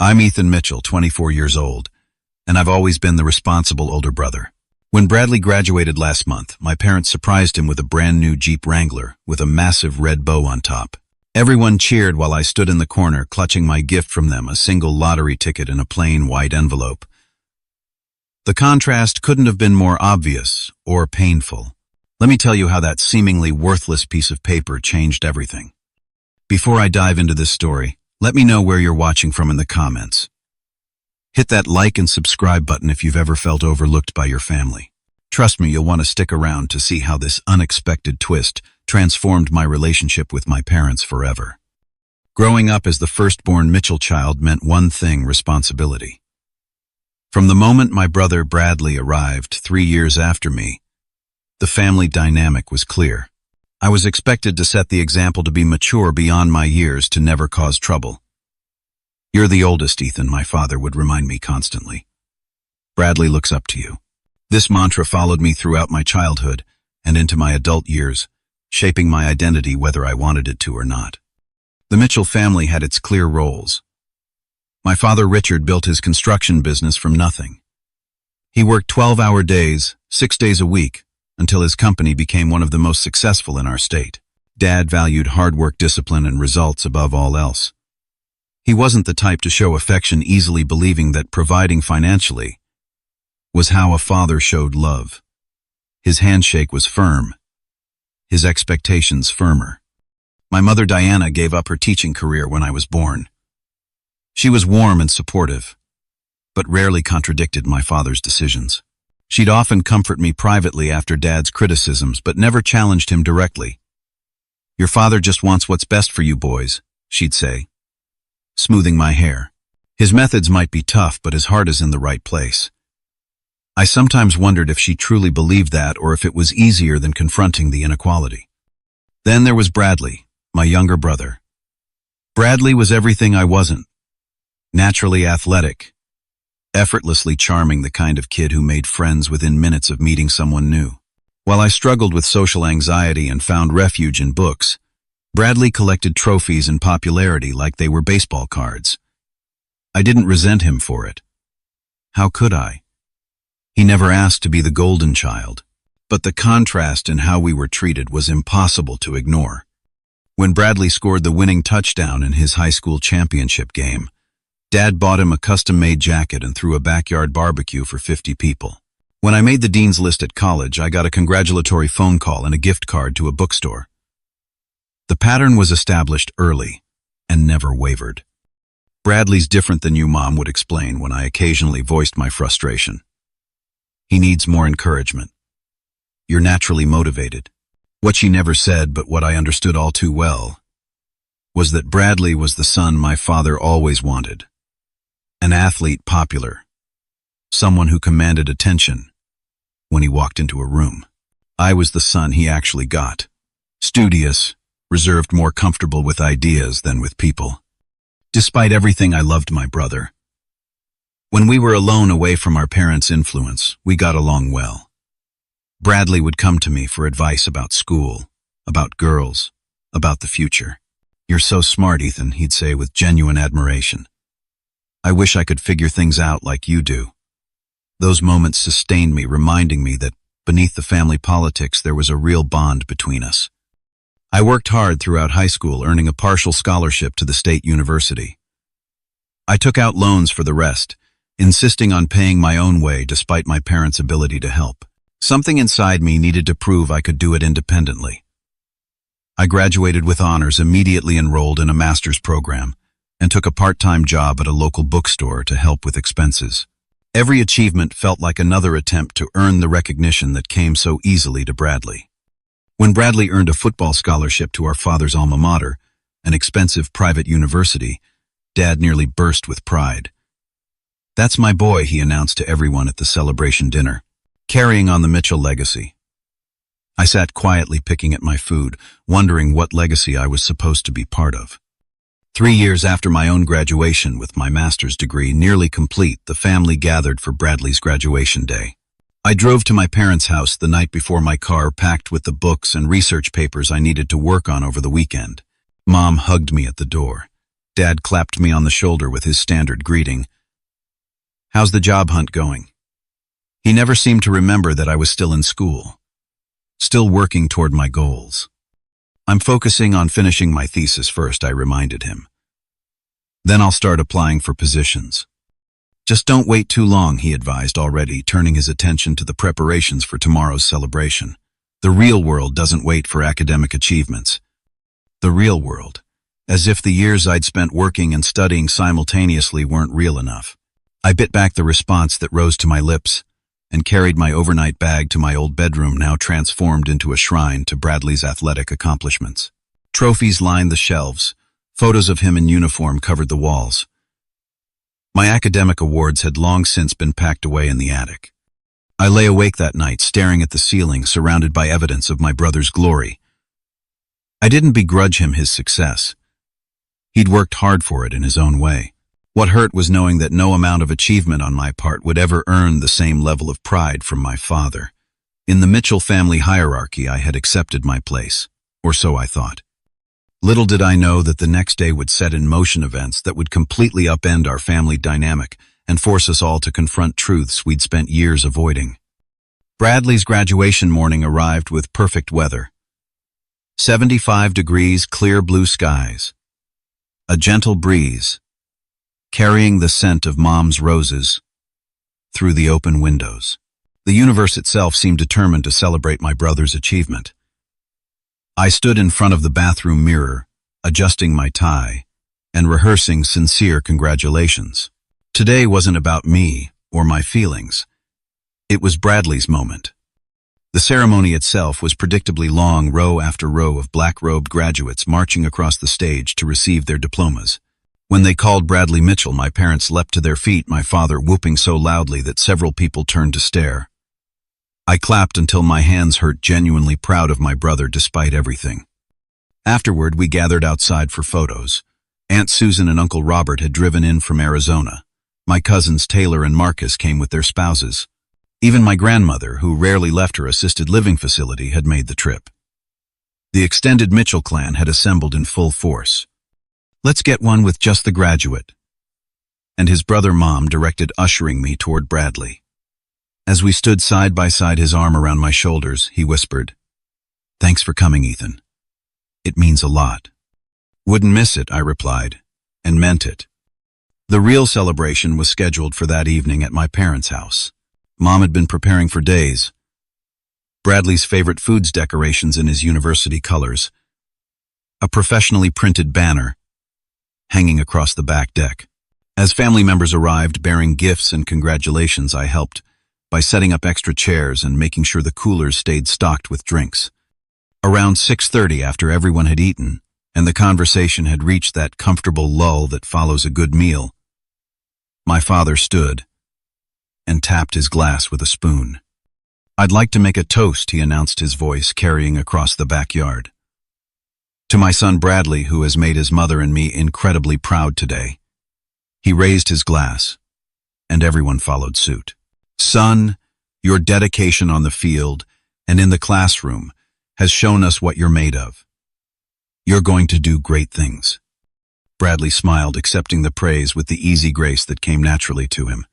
I'm Ethan Mitchell, 24 years old, and I've always been the responsible older brother. When Bradley graduated last month, my parents surprised him with a brand new Jeep Wrangler with a massive red bow on top. Everyone cheered while I stood in the corner clutching my gift from them, a single lottery ticket in a plain white envelope. The contrast couldn't have been more obvious or painful. Let me tell you how that seemingly worthless piece of paper changed everything. Before I dive into this story, let me know where you're watching from in the comments. Hit that like and subscribe button if you've ever felt overlooked by your family. Trust me, you'll want to stick around to see how this unexpected twist transformed my relationship with my parents forever. Growing up as the firstborn Mitchell child meant one thing: responsibility. From the moment my brother Bradley arrived 3 years after me, the family dynamic was clear. I was expected to set the example, to be mature beyond my years, to never cause trouble. "You're the oldest, Ethan," my father would remind me constantly. "Bradley looks up to you." This mantra followed me throughout my childhood and into my adult years, shaping my identity whether I wanted it to or not. The Mitchell family had its clear roles. My father Richard built his construction business from nothing. He worked 12-hour days, 6 days a week, until his company became one of the most successful in our state. Dad valued hard work, discipline, and results above all else. He wasn't the type to show affection easily, believing that providing financially was how a father showed love. His handshake was firm, his expectations firmer. My mother Diana gave up her teaching career when I was born. She was warm and supportive, but rarely contradicted my father's decisions. She'd often comfort me privately after Dad's criticisms, but never challenged him directly. "Your father just wants what's best for you boys," she'd say, smoothing my hair. His methods might be tough, but his heart is in the right place. I sometimes wondered if she truly believed that, or if it was easier than confronting the inequality. Then there was Bradley, my younger brother. Bradley was everything I wasn't. Naturally athletic, effortlessly charming, the kind of kid who made friends within minutes of meeting someone new. While I struggled with social anxiety and found refuge in books, Bradley collected trophies and popularity like they were baseball cards. I didn't resent him for it. How could I? He never asked to be the golden child, but the contrast in how we were treated was impossible to ignore. When Bradley scored the winning touchdown in his high school championship game, Dad bought him a custom-made jacket and threw a backyard barbecue for 50 people. When I made the dean's list at college, I got a congratulatory phone call and a gift card to a bookstore. The pattern was established early and never wavered. "Bradley's different than you," Mom would explain when I occasionally voiced my frustration. "He needs more encouragement. You're naturally motivated." What she never said, but what I understood all too well, was that Bradley was the son my father always wanted. An athlete, popular, someone who commanded attention when he walked into a room. I was the son he actually got. Studious, reserved, more comfortable with ideas than with people. Despite everything, I loved my brother. When we were alone away from our parents' influence, we got along well. Bradley would come to me for advice about school, about girls, about the future. "You're so smart, Ethan," he'd say with genuine admiration. "I wish I could figure things out like you do." Those moments sustained me, reminding me that beneath the family politics there was a real bond between us. I worked hard throughout high school, earning a partial scholarship to the state university. I took out loans for the rest, insisting on paying my own way despite my parents' ability to help. Something inside me needed to prove I could do it independently. I graduated with honors, immediately enrolled in a master's program, and took a part-time job at a local bookstore to help with expenses. Every achievement felt like another attempt to earn the recognition that came so easily to Bradley. When Bradley earned a football scholarship to our father's alma mater, an expensive private university, Dad nearly burst with pride. "That's my boy," he announced to everyone at the celebration dinner, carrying on the Mitchell legacy. I sat quietly picking at my food, wondering what legacy I was supposed to be part of. 3 years after my own graduation, with my master's degree nearly complete, the family gathered for Bradley's graduation day. I drove to my parents' house the night before, my car packed with the books and research papers I needed to work on over the weekend. Mom hugged me at the door. Dad clapped me on the shoulder with his standard greeting. "How's the job hunt going?" He never seemed to remember that I was still in school, still working toward my goals. "I'm focusing on finishing my thesis first," I reminded him. "Then I'll start applying for positions." "Just don't wait too long," he advised, already turning his attention to the preparations for tomorrow's celebration. The real world doesn't wait for academic achievements. The real world, as if the years I'd spent working and studying simultaneously weren't real enough. I bit back the response that rose to my lips and carried my overnight bag to my old bedroom, now transformed into a shrine to Bradley's athletic accomplishments. Trophies lined the shelves. Photos of him in uniform covered the walls. My academic awards had long since been packed away in the attic. I lay awake that night, staring at the ceiling, surrounded by evidence of my brother's glory. I didn't begrudge him his success. He'd worked hard for it in his own way. What hurt was knowing that no amount of achievement on my part would ever earn the same level of pride from my father. In the Mitchell family hierarchy, I had accepted my place, or so I thought. Little did I know that the next day would set in motion events that would completely upend our family dynamic and force us all to confront truths we'd spent years avoiding. Bradley's graduation morning arrived with perfect weather. 75 degrees, clear blue skies. A gentle breeze, carrying the scent of Mom's roses through the open windows. The universe itself seemed determined to celebrate my brother's achievement. I stood in front of the bathroom mirror, adjusting my tie and rehearsing sincere congratulations. Today wasn't about me or my feelings. It was Bradley's moment. The ceremony itself was predictably long, row after row of black-robed graduates marching across the stage to receive their diplomas. When they called Bradley Mitchell, my parents leapt to their feet, my father whooping so loudly that several people turned to stare. I clapped until my hands hurt, genuinely proud of my brother despite everything. Afterward, we gathered outside for photos. Aunt Susan and Uncle Robert had driven in from Arizona. My cousins Taylor and Marcus came with their spouses. Even my grandmother, who rarely left her assisted living facility, had made the trip. The extended Mitchell clan had assembled in full force. "Let's get one with just the graduate," and his brother Mom directed, ushering me toward Bradley. As we stood side by side, his arm around my shoulders, he whispered, "Thanks for coming, Ethan. It means a lot." "Wouldn't miss it," I replied, and meant it. The real celebration was scheduled for that evening at my parents' house. Mom had been preparing for days. Bradley's favorite foods decorations in his university colors. A professionally printed banner hanging across the back deck. As family members arrived bearing gifts and congratulations, I helped by setting up extra chairs and making sure the coolers stayed stocked with drinks. Around 6:30, after everyone had eaten and the conversation had reached that comfortable lull that follows a good meal, my father stood and tapped his glass with a spoon. "I'd like to make a toast," he announced, his voice carrying across the backyard. "To my son Bradley, who has made his mother and me incredibly proud today." He raised his glass, and everyone followed suit. "Son, your dedication on the field and in the classroom has shown us what you're made of. You're going to do great things." Bradley smiled, accepting the praise with the easy grace that came naturally to him.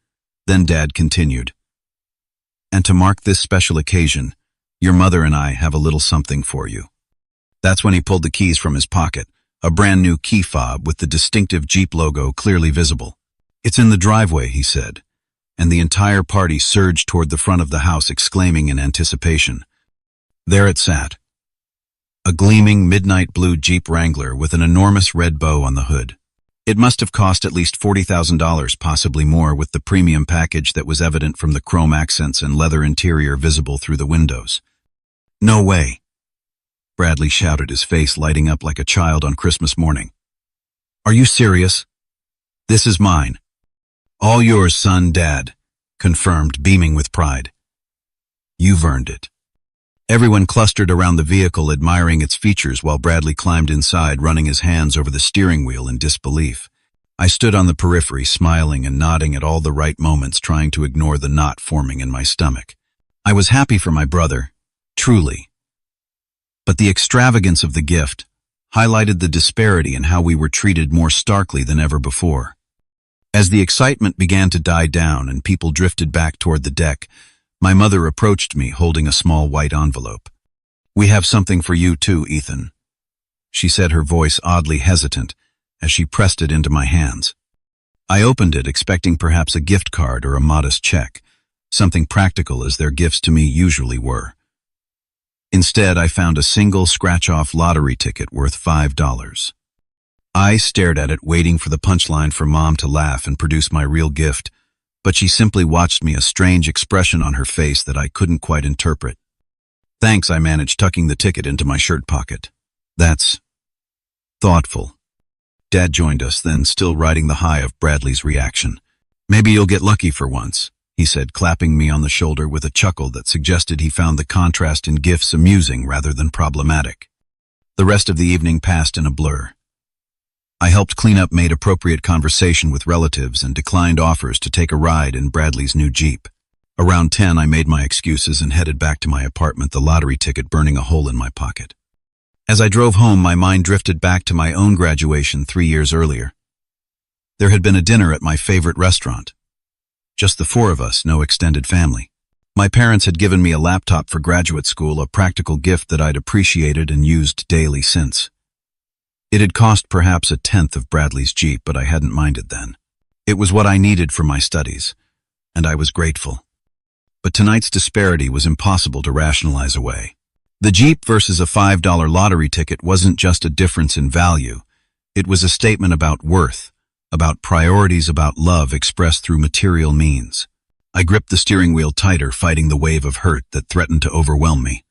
Then Dad continued, "And to mark this special occasion, your mother and I have a little something for you." That's when he pulled the keys from his pocket, a brand new key fob with the distinctive Jeep logo clearly visible. "It's in the driveway," he said, and the entire party surged toward the front of the house, exclaiming in anticipation. There it sat, a gleaming midnight blue Jeep Wrangler with an enormous red bow on the hood. It must have cost at least $40,000, possibly more, with the premium package that was evident from the chrome accents and leather interior visible through the windows. "No way," Bradley shouted, his face lighting up like a child on Christmas morning. "Are you serious? This is mine." "All yours, son," Dad confirmed, beaming with pride. "You've earned it." Everyone clustered around the vehicle, admiring its features, while Bradley climbed inside, running his hands over the steering wheel in disbelief. I stood on the periphery, smiling and nodding at all the right moments, trying to ignore the knot forming in my stomach. I was happy for my brother, truly. But the extravagance of the gift, highlighted the disparity in how we were treated more starkly than ever before. As the excitement began to die down and people drifted back toward the deck, my mother approached me holding a small white envelope. "We have something for you too, Ethan," she said, her voice oddly hesitant as she pressed it into my hands. I opened it, expecting perhaps a gift card or a modest check, something practical as their gifts to me usually were. Instead, I found a single scratch-off lottery ticket worth $5. I stared at it, waiting for the punchline for Mom to laugh and produce my real gift, but she simply watched me, a strange expression on her face that I couldn't quite interpret. "Thanks," I managed, tucking the ticket into my shirt pocket. "That's thoughtful." Dad joined us then, still riding the high of Bradley's reaction. "Maybe you'll get lucky for once," he said, clapping me on the shoulder with a chuckle that suggested he found the contrast in gifts amusing rather than problematic. The rest of the evening passed in a blur. I helped clean up, made appropriate conversation with relatives, and declined offers to take a ride in Bradley's new Jeep. Around 10, I made my excuses and headed back to my apartment, the lottery ticket burning a hole in my pocket. As I drove home, my mind drifted back to my own graduation 3 years earlier. There had been a dinner at my favorite restaurant. Just the four of us, no extended family. My parents had given me a laptop for graduate school, a practical gift that I'd appreciated and used daily since. It had cost perhaps a tenth of Bradley's Jeep, but I hadn't minded then. It was what I needed for my studies, and I was grateful. But tonight's disparity was impossible to rationalize away. The Jeep versus a $5 lottery ticket wasn't just a difference in value. It was a statement about worth, about priorities, about love expressed through material means. I gripped the steering wheel tighter, fighting the wave of hurt that threatened to overwhelm me.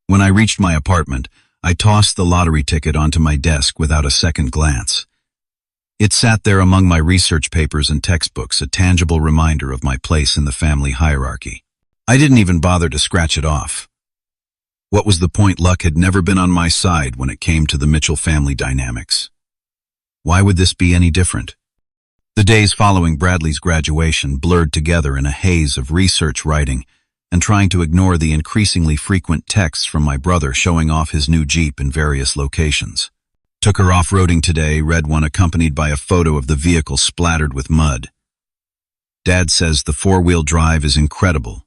When I reached my apartment, I tossed the lottery ticket onto my desk without a second glance. It sat there among my research papers and textbooks, a tangible reminder of my place in the family hierarchy. I didn't even bother to scratch it off. What was the point? Luck had never been on my side when it came to the Mitchell family dynamics. Why would this be any different? The days following Bradley's graduation blurred together in a haze of research writing and trying to ignore the increasingly frequent texts from my brother showing off his new Jeep in various locations. "Took her off-roading today," read one, accompanied by a photo of the vehicle splattered with mud. "Dad says the four-wheel drive is incredible,"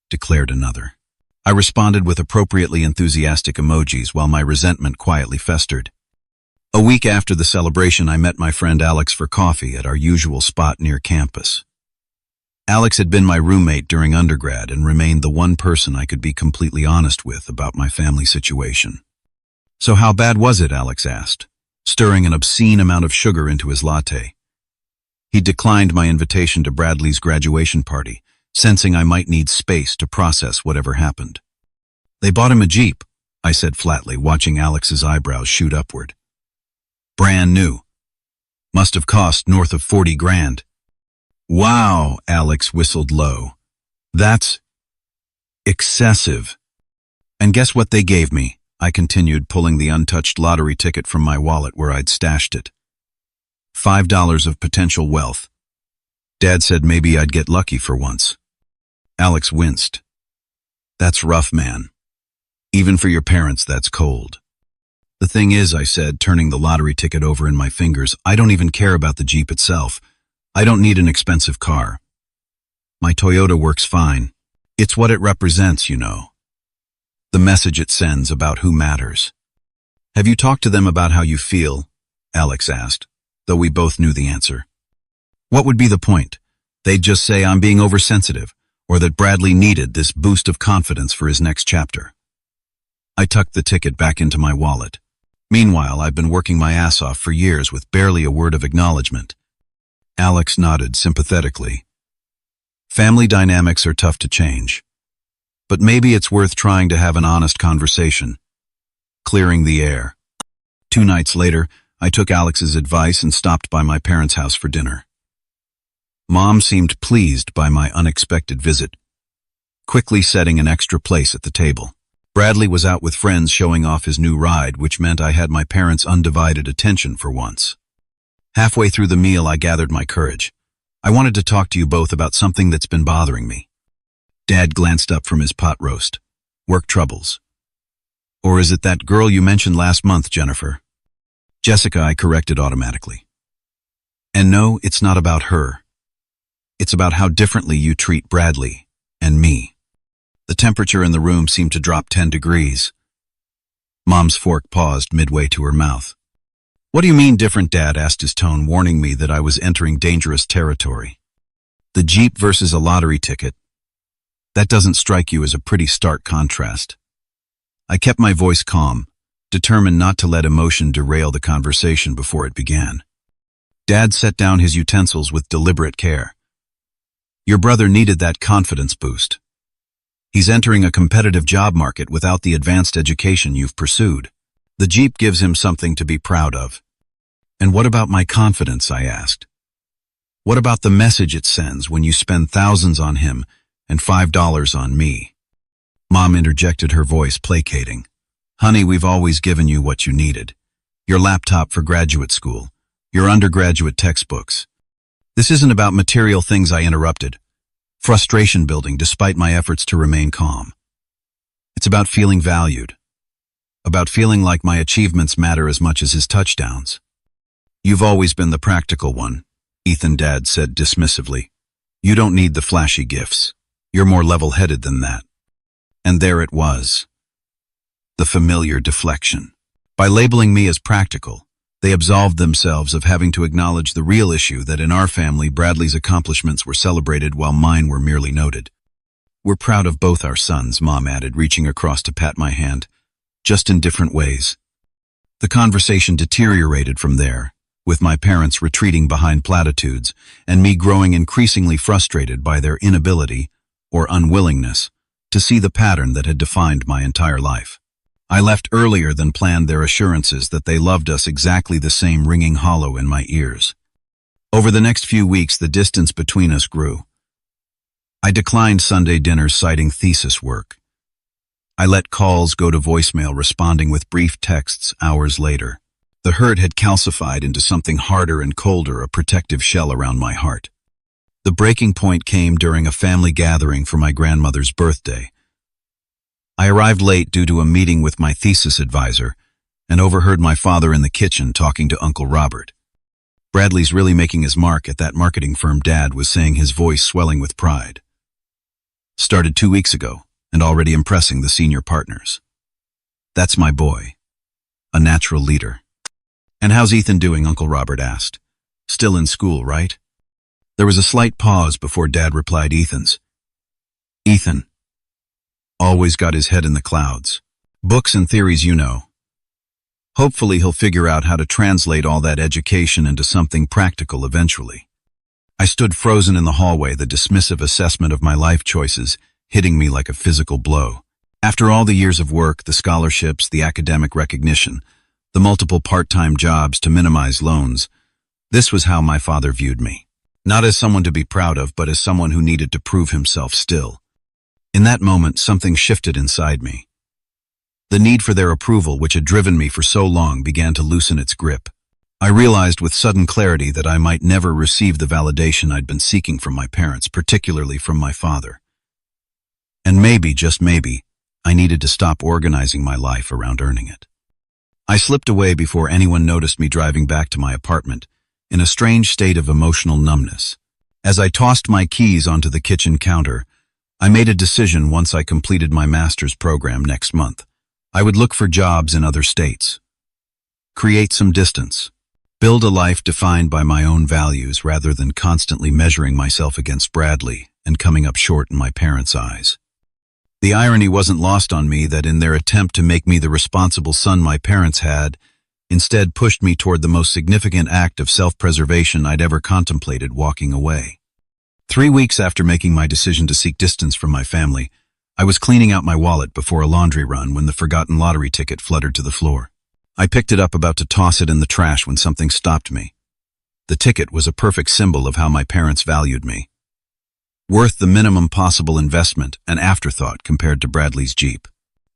declared another. I responded with appropriately enthusiastic emojis while my resentment quietly festered. A week after the celebration, I met my friend Alex for coffee at our usual spot near campus. Alex had been my roommate during undergrad and remained the one person I could be completely honest with about my family situation. "So how bad was it?" Alex asked, stirring an obscene amount of sugar into his latte. He declined my invitation to Bradley's graduation party, sensing I might need space to process whatever happened. "They bought him a Jeep," I said flatly, watching Alex's eyebrows shoot upward. "Brand new. Must have cost north of 40 grand. "Wow," Alex whistled low. "That's excessive." "And guess what they gave me?" I continued, pulling the untouched lottery ticket from my wallet where I'd stashed it. $5 of potential wealth. Dad said maybe I'd get lucky for once. Alex winced. "That's rough, man. Even for your parents, that's cold." "The thing is," I said, turning the lottery ticket over in my fingers, "I don't even care about the Jeep itself. I don't need an expensive car. My Toyota works fine. It's what it represents, you know. The message it sends about who matters." "Have you talked to them about how you feel?" Alex asked, though we both knew the answer. What would be the point? They'd just say I'm being oversensitive, or that Bradley needed this boost of confidence for his next chapter. I tucked the ticket back into my wallet. Meanwhile, I've been working my ass off for years with barely a word of acknowledgement. Alex nodded sympathetically. Family dynamics are tough to change. But maybe it's worth trying to have an honest conversation. Clearing the air. 2 nights later, I took Alex's advice and stopped by my parents' house for dinner. Mom seemed pleased by my unexpected visit, quickly setting an extra place at the table. Bradley was out with friends showing off his new ride, which meant I had my parents' undivided attention for once. Halfway through the meal, I gathered my courage. "I wanted to talk to you both about something that's been bothering me." Dad glanced up from his pot roast. "Work troubles." Or is it that girl you mentioned last month, Jennifer? Jessica, I corrected automatically. And no, it's not about her. It's about how differently you treat Bradley and me. The temperature in the room seemed to drop 10 degrees. Mom's fork paused midway to her mouth. What do you mean different, Dad? Asked, his tone warning me that I was entering dangerous territory. The Jeep versus a lottery ticket. That doesn't strike you as a pretty stark contrast. I kept my voice calm, determined not to let emotion derail the conversation before it began. Dad set down his utensils with deliberate care. Your brother needed that confidence boost. He's entering a competitive job market without the advanced education you've pursued. The Jeep gives him something to be proud of. And what about my confidence? I asked. What about the message it sends when you spend thousands on him and $5 on me? Mom interjected, her voice placating. Honey, we've always given you what you needed. Your laptop for graduate school, your undergraduate textbooks. This isn't about material things, I interrupted. Frustration building despite my efforts to remain calm. It's about feeling valued. About feeling like my achievements matter as much as his touchdowns. You've always been the practical one, Ethan, Dad said dismissively. You don't need the flashy gifts. You're more level-headed than that. And there it was. The familiar deflection. By labeling me as practical, they absolved themselves of having to acknowledge the real issue that in our family, Bradley's accomplishments were celebrated while mine were merely noted. We're proud of both our sons, Mom added, reaching across to pat my hand, just in different ways. The conversation deteriorated from there, with my parents retreating behind platitudes and me growing increasingly frustrated by their inability, or unwillingness, to see the pattern that had defined my entire life. I left earlier than planned, their assurances that they loved us exactly the same ringing hollow in my ears. Over the next few weeks, the distance between us grew. I declined Sunday dinners citing thesis work. I let calls go to voicemail, responding with brief texts hours later. The hurt had calcified into something harder and colder, a protective shell around my heart. The breaking point came during a family gathering for my grandmother's birthday. I arrived late due to a meeting with my thesis advisor and overheard my father in the kitchen talking to Uncle Robert. Bradley's really making his mark at that marketing firm, Dad was saying, his voice swelling with pride. Started 2 weeks ago and already impressing the senior partners. That's my boy, a natural leader. And how's Ethan doing? Uncle Robert asked. Still in school, right? There was a slight pause before Dad replied, Ethan. Always got his head in the clouds. Books and theories, you know. Hopefully he'll figure out how to translate all that education into something practical eventually. I stood frozen in the hallway, the dismissive assessment of my life choices hitting me like a physical blow. After all the years of work, the scholarships, the academic recognition, the multiple part-time jobs to minimize loans, this was how my father viewed me. Not as someone to be proud of, but as someone who needed to prove himself still. In that moment, something shifted inside me. The need for their approval, which had driven me for so long, began to loosen its grip. I realized with sudden clarity that I might never receive the validation I'd been seeking from my parents, particularly from my father. And maybe, just maybe, I needed to stop organizing my life around earning it. I slipped away before anyone noticed me driving back to my apartment, in a strange state of emotional numbness. As I tossed my keys onto the kitchen counter, I made a decision. Once I completed my master's program next month, I would look for jobs in other states. Create some distance. Build a life defined by my own values rather than constantly measuring myself against Bradley and coming up short in my parents' eyes. The irony wasn't lost on me that in their attempt to make me the responsible son my parents had, instead pushed me toward the most significant act of self-preservation I'd ever contemplated: walking away. 3 weeks after making my decision to seek distance from my family, I was cleaning out my wallet before a laundry run when the forgotten lottery ticket fluttered to the floor. I picked it up, about to toss it in the trash, when something stopped me. The ticket was a perfect symbol of how my parents valued me. Worth the minimum possible investment, an afterthought compared to Bradley's Jeep.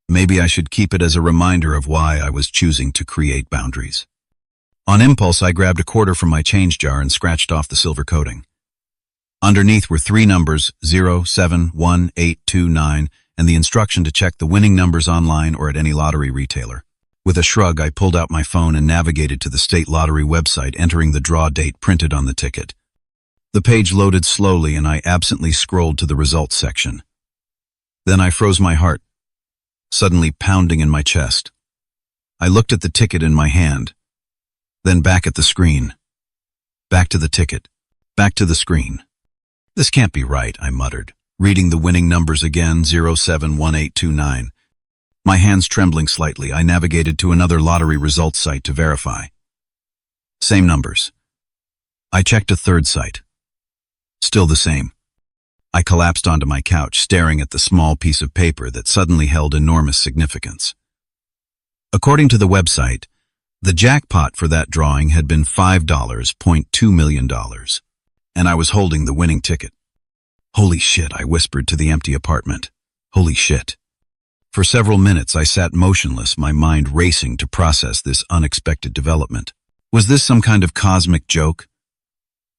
Maybe I should keep it as a reminder of why I was choosing to create boundaries. On impulse, I grabbed a quarter from my change jar and scratched off the silver coating. Underneath were 3 numbers, 0, 7, 1, 8, 2, 9, and the instruction to check the winning numbers online or at any lottery retailer. With a shrug, I pulled out my phone and navigated to the state lottery website, entering the draw date printed on the ticket. The page loaded slowly, and I absently scrolled to the results section. Then I froze, my heart suddenly pounding in my chest. I looked at the ticket in my hand, then back at the screen. Back to the ticket, back to the screen. This can't be right, I muttered, reading the winning numbers again, 071829. My hands trembling slightly, I navigated to another lottery results site to verify. Same numbers. I checked a third site. Still the same. I collapsed onto my couch, staring at the small piece of paper that suddenly held enormous significance. According to the website, the jackpot for that drawing had been $5.2 million, and I was holding the winning ticket. Holy shit, I whispered to the empty apartment. Holy shit. For several minutes I sat motionless, my mind racing to process this unexpected development. Was this some kind of cosmic joke?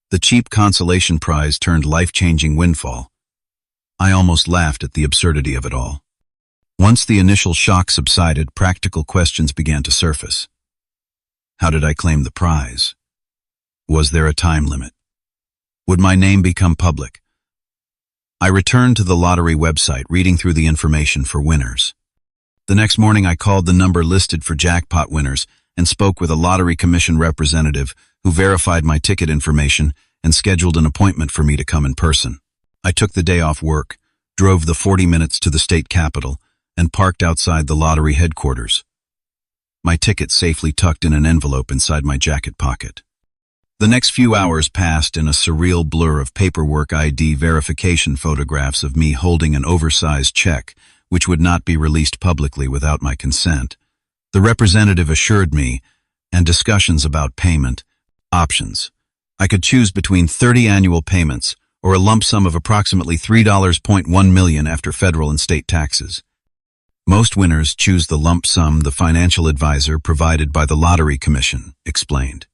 The cheap consolation prize turned life-changing windfall. I almost laughed at the absurdity of it all. Once the initial shock subsided, practical questions began to surface. How did I claim the prize? Was there a time limit? Would my name become public? I returned to the lottery website, reading through the information for winners. The next morning I called the number listed for jackpot winners and spoke with a lottery commission representative who verified my ticket information and scheduled an appointment for me to come in person. I took the day off work, drove the 40 minutes to the state capitol, and parked outside the lottery headquarters. My ticket safely tucked in an envelope inside my jacket pocket. The next few hours passed in a surreal blur of paperwork, ID verification, photographs of me holding an oversized check, which would not be released publicly without my consent. The representative assured me, and discussions about payment options. I could choose between 30 annual payments or a lump sum of approximately $3.1 million after federal and state taxes. Most winners choose the lump sum, the financial advisor provided by the Lottery Commission explained.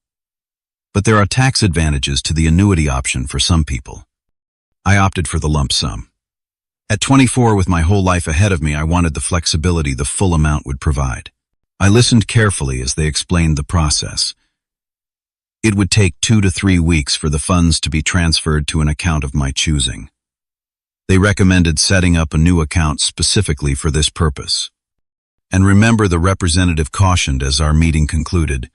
But there are tax advantages to the annuity option for some people. I opted for the lump sum. At 24, with my whole life ahead of me, I wanted the flexibility the full amount would provide. I listened carefully as they explained the process. It would take 2 to 3 weeks for the funds to be transferred to an account of my choosing. They recommended setting up a new account specifically for this purpose. And remember, the representative cautioned as our meeting concluded,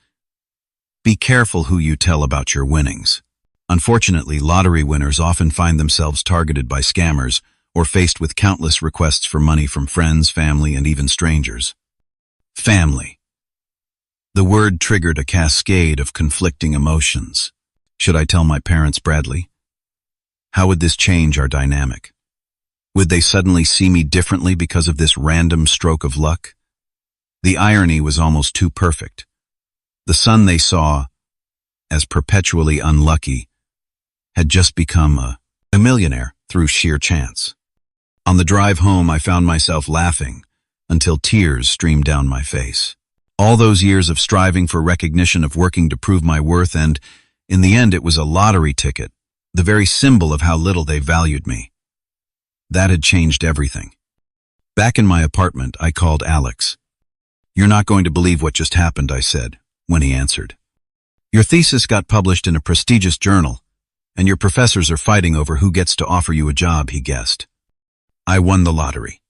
be careful who you tell about your winnings. Unfortunately, lottery winners often find themselves targeted by scammers or faced with countless requests for money from friends, family, and even strangers. Family. The word triggered a cascade of conflicting emotions. Should I tell my parents, Bradley? How would this change our dynamic? Would they suddenly see me differently because of this random stroke of luck? The irony was almost too perfect. The son they saw as perpetually unlucky had just become a millionaire through sheer chance. On the drive home, I found myself laughing until tears streamed down my face. All those years of striving for recognition, of working to prove my worth, and in the end it was a lottery ticket, the very symbol of how little they valued me. That had changed everything. Back in my apartment, I called Alex. You're not going to believe what just happened, I said, when he answered. Your thesis got published in a prestigious journal, and your professors are fighting over who gets to offer you a job, he guessed. I won the lottery.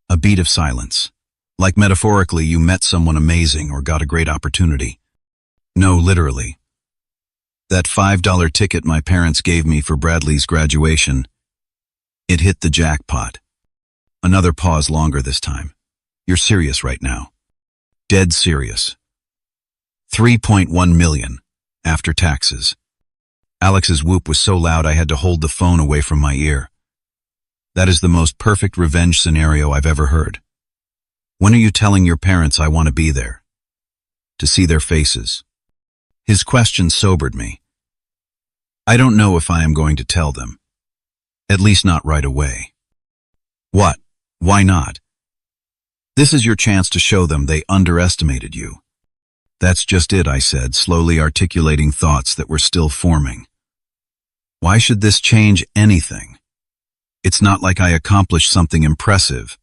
A beat of silence. Like metaphorically, you met someone amazing or got a great opportunity. No, literally. That $5 ticket my parents gave me for Bradley's graduation, it hit the jackpot. Another pause, longer this time. You're serious right now. Dead serious. 3.1 million, after taxes. Alex's whoop was so loud I had to hold the phone away from my ear. That is the most perfect revenge scenario I've ever heard. When are you telling your parents I want to be there? To see their faces. His question sobered me. I don't know if I am going to tell them. At least not right away. What? Why not? This is your chance to show them they underestimated you. That's just it, I said, slowly articulating thoughts that were still forming. Why should this change anything? It's not like I accomplished something impressive.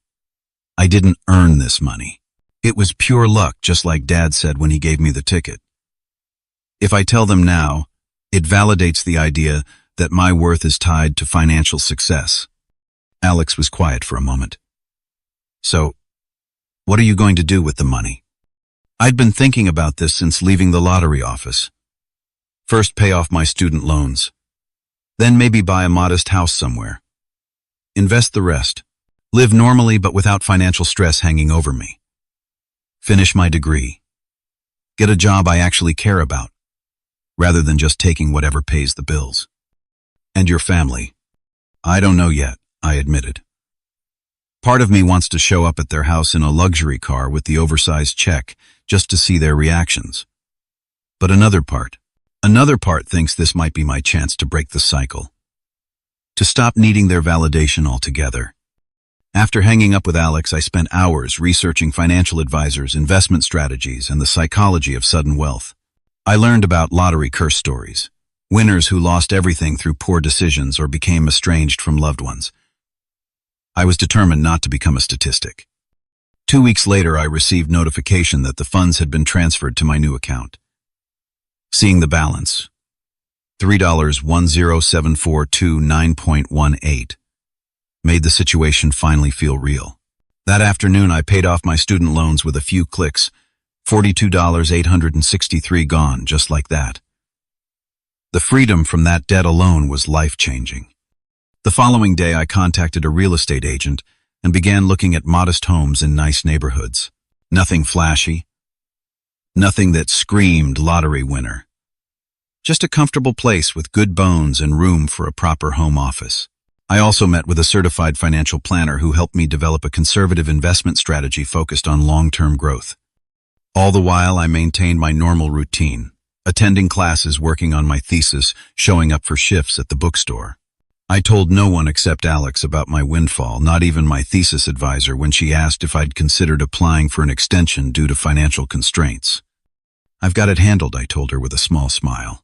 I didn't earn this money. It was pure luck, just like Dad said when he gave me the ticket. If I tell them now, it validates the idea that my worth is tied to financial success. Alex was quiet for a moment. So, what are you going to do with the money? I'd been thinking about this since leaving the lottery office. First, pay off my student loans. Then maybe buy a modest house somewhere. Invest the rest. Live normally but without financial stress hanging over me. Finish my degree. Get a job I actually care about, rather than just taking whatever pays the bills. And your family? I don't know yet, I admitted. Part of me wants to show up at their house in a luxury car with the oversized check just to see their reactions. But another part thinks this might be my chance to break the cycle. To stop needing their validation altogether. After hanging up with Alex, I spent hours researching financial advisors, investment strategies, and the psychology of sudden wealth. I learned about lottery curse stories, winners who lost everything through poor decisions or became estranged from loved ones. I was determined not to become a statistic. 2 weeks later, I received notification that the funds had been transferred to my new account. Seeing the balance, $3,107,429.18, made the situation finally feel real. That afternoon, I paid off my student loans with a few clicks, $42,863 gone, just like that. The freedom from that debt alone was life-changing. The following day, I contacted a real estate agent and began looking at modest homes in nice neighborhoods. Nothing flashy. Nothing that screamed lottery winner. Just a comfortable place with good bones and room for a proper home office. I also met with a certified financial planner who helped me develop a conservative investment strategy focused on long-term growth. All the while, I maintained my normal routine, attending classes, working on my thesis, showing up for shifts at the bookstore. I told no one except Alex about my windfall, not even my thesis advisor, when she asked if I'd considered applying for an extension due to financial constraints. I've got it handled, I told her with a small smile.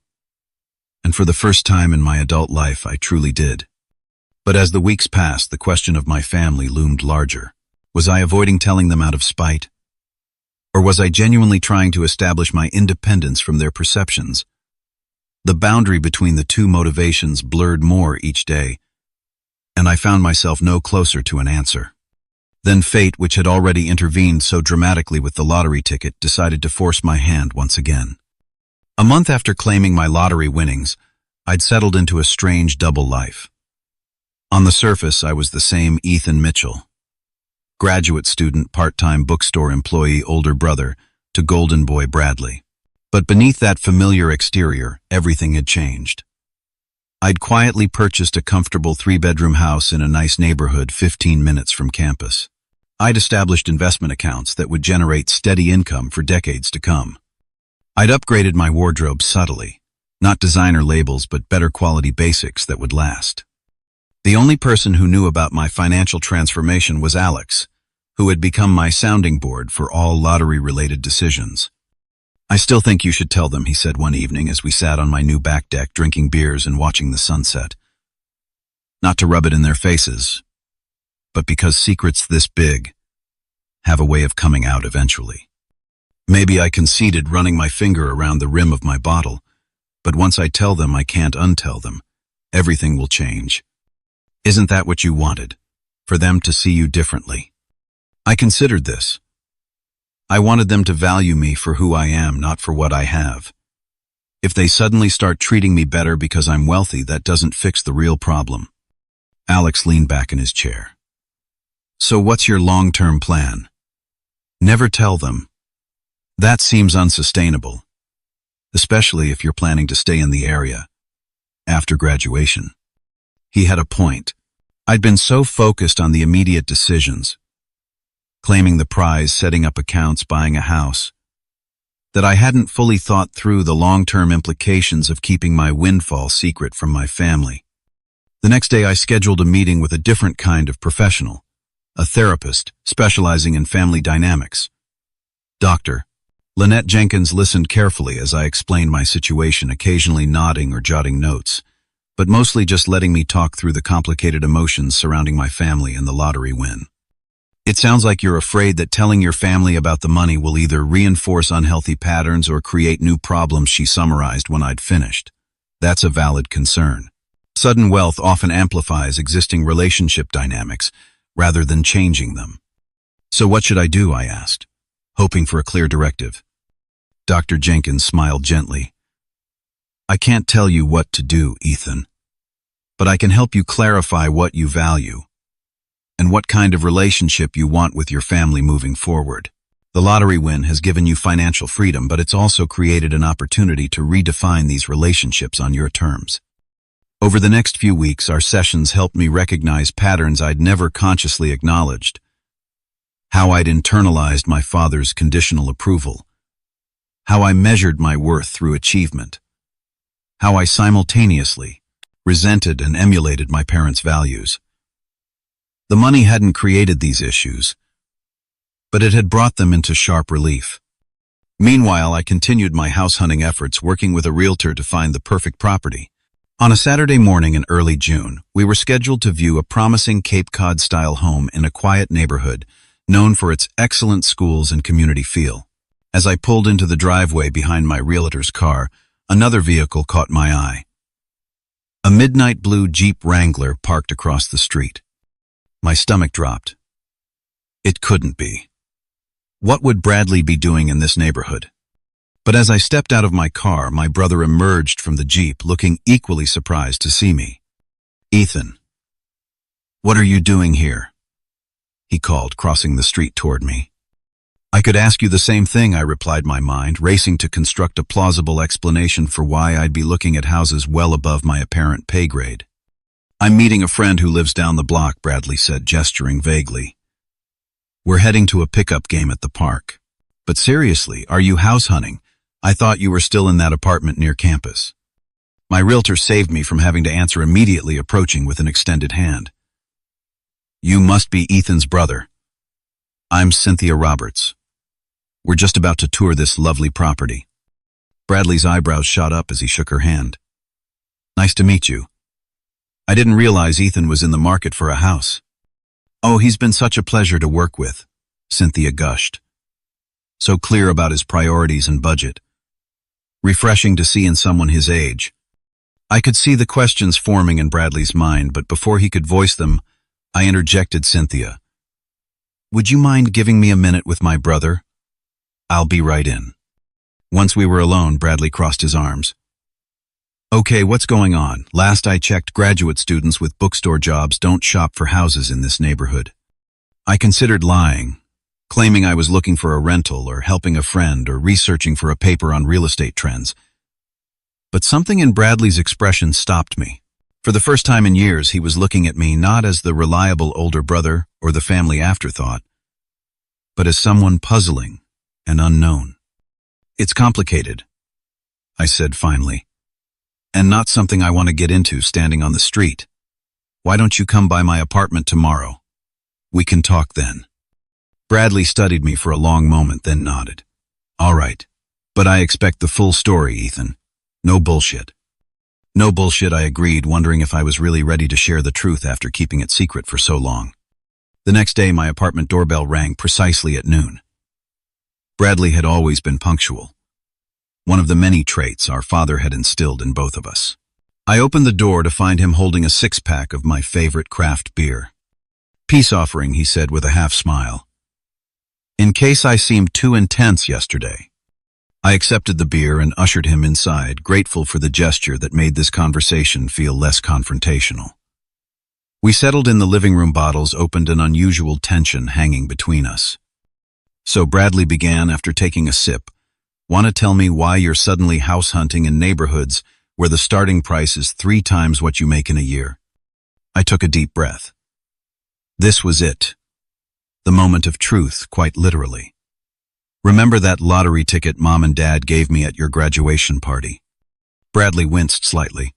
And for the first time in my adult life, I truly did. But as the weeks passed, the question of my family loomed larger. Was I avoiding telling them out of spite? Or was I genuinely trying to establish my independence from their perceptions? The boundary between the two motivations blurred more each day, and I found myself no closer to an answer. Then fate, which had already intervened so dramatically with the lottery ticket, decided to force my hand once again. A month after claiming my lottery winnings, I'd settled into a strange double life. On the surface, I was the same Ethan Mitchell, graduate student, part-time bookstore employee, older brother to Golden Boy Bradley. But beneath that familiar exterior, everything had changed. I'd quietly purchased a comfortable 3-bedroom house in a nice neighborhood 15 minutes from campus. I'd established investment accounts that would generate steady income for decades to come. I'd upgraded my wardrobe subtly, not designer labels but better quality basics that would last. The only person who knew about my financial transformation was Alex, who had become my sounding board for all lottery-related decisions. I still think you should tell them, he said one evening as we sat on my new back deck drinking beers and watching the sunset. Not to rub it in their faces, but because secrets this big have a way of coming out eventually. Maybe I conceded, running my finger around the rim of my bottle, but once I tell them I can't untell them, everything will change. Isn't that what you wanted? For them to see you differently? I considered this. I wanted them to value me for who I am, not for what I have. If they suddenly start treating me better because I'm wealthy, that doesn't fix the real problem. Alex leaned back in his chair. So what's your long-term plan? Never tell them. That seems unsustainable, especially if you're planning to stay in the area after graduation. He had a point. I'd been so focused on the immediate decisions, claiming the prize, setting up accounts, buying a house, that I hadn't fully thought through the long-term implications of keeping my windfall secret from my family. The next day, I scheduled a meeting with a different kind of professional, a therapist specializing in family dynamics. Dr. Lynette Jenkins listened carefully as I explained my situation, occasionally nodding or jotting notes, but mostly just letting me talk through the complicated emotions surrounding my family and the lottery win. It sounds like you're afraid that telling your family about the money will either reinforce unhealthy patterns or create new problems, she summarized when I'd finished. That's a valid concern. Sudden wealth often amplifies existing relationship dynamics rather than changing them. So what should I do, I asked, hoping for a clear directive. Dr. Jenkins smiled gently. I can't tell you what to do, Ethan, but I can help you clarify what you value and what kind of relationship you want with your family moving forward. The lottery win has given you financial freedom, but it's also created an opportunity to redefine these relationships on your terms. Over the next few weeks, our sessions helped me recognize patterns I'd never consciously acknowledged. How I'd internalized my father's conditional approval. How I measured my worth through achievement. How I simultaneously resented and emulated my parents' values. The money hadn't created these issues, but it had brought them into sharp relief. Meanwhile, I continued my house hunting efforts, working with a realtor to find the perfect property. On a Saturday morning in early June, we were scheduled to view a promising Cape Cod-style home in a quiet neighborhood known for its excellent schools and community feel. As I pulled into the driveway behind my realtor's car, another vehicle caught my eye. A midnight blue Jeep Wrangler parked across the street. My stomach dropped. It couldn't be. What would Bradley be doing in this neighborhood? But as I stepped out of my car, my brother emerged from the Jeep, looking equally surprised to see me. Ethan, what are you doing here? He called, crossing the street toward me. I could ask you the same thing, I replied, my mind racing to construct a plausible explanation for why I'd be looking at houses well above my apparent pay grade. I'm meeting a friend who lives down the block, Bradley said, gesturing vaguely. We're heading to a pickup game at the park. But seriously, are you house hunting? I thought you were still in that apartment near campus. My realtor saved me from having to answer immediately, approaching with an extended hand. You must be Ethan's brother. I'm Cynthia Roberts. We're just about to tour this lovely property. Bradley's eyebrows shot up as he shook her hand. Nice to meet you. I didn't realize Ethan was in the market for a house. Oh, he's been such a pleasure to work with, Cynthia gushed. So clear about his priorities and budget. Refreshing to see in someone his age. I could see the questions forming in Bradley's mind, but before he could voice them, I interjected, Cynthia. Would you mind giving me a minute with my brother? I'll be right in. Once we were alone, Bradley crossed his arms. Okay, what's going on? Last I checked, graduate students with bookstore jobs don't shop for houses in this neighborhood. I considered lying, claiming I was looking for a rental or helping a friend or researching for a paper on real estate trends. But something in Bradley's expression stopped me. For the first time in years, he was looking at me not as the reliable older brother or the family afterthought, but as someone puzzling and unknown. It's complicated, I said finally, and not something I want to get into standing on the street. Why don't you come by my apartment tomorrow? We can talk then. Bradley studied me for a long moment, then nodded. All right, but I expect the full story, Ethan. No bullshit. No bullshit, I agreed, wondering if I was really ready to share the truth after keeping it secret for so long. The next day, my apartment doorbell rang precisely at noon. Bradley had always been punctual, one of the many traits our father had instilled in both of us. I opened the door to find him holding a six-pack of my favorite craft beer. Peace offering, he said with a half-smile. In case I seemed too intense yesterday. I accepted the beer and ushered him inside, grateful for the gesture that made this conversation feel less confrontational. We settled in the living room. Bottles opened, an unusual tension hanging between us. So Bradley began after taking a sip. Want to tell me why you're suddenly house hunting in neighborhoods where the starting price is 3 times what you make in a year? I took a deep breath. This was it. The moment of truth, quite literally. Remember that lottery ticket Mom and Dad gave me at your graduation party? Bradley winced slightly.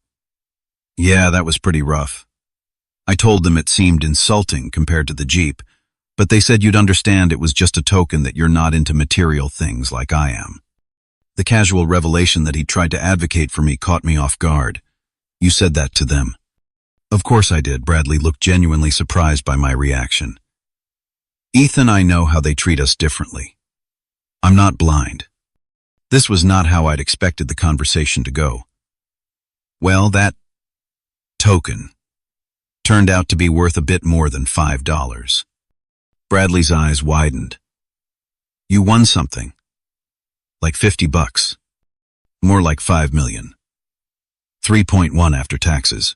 Yeah, that was pretty rough. I told them it seemed insulting compared to the Jeep, but they said you'd understand it was just a token that you're not into material things like I am. The casual revelation that he'd tried to advocate for me caught me off guard. You said that to them. Of course I did. Bradley looked genuinely surprised by my reaction. Ethan, I know how they treat us differently. I'm not blind. This was not how I'd expected the conversation to go. Well, that token turned out to be worth a bit more than $5. Bradley's eyes widened. You won something. Like $50. More like 5 million. 3.1 after taxes.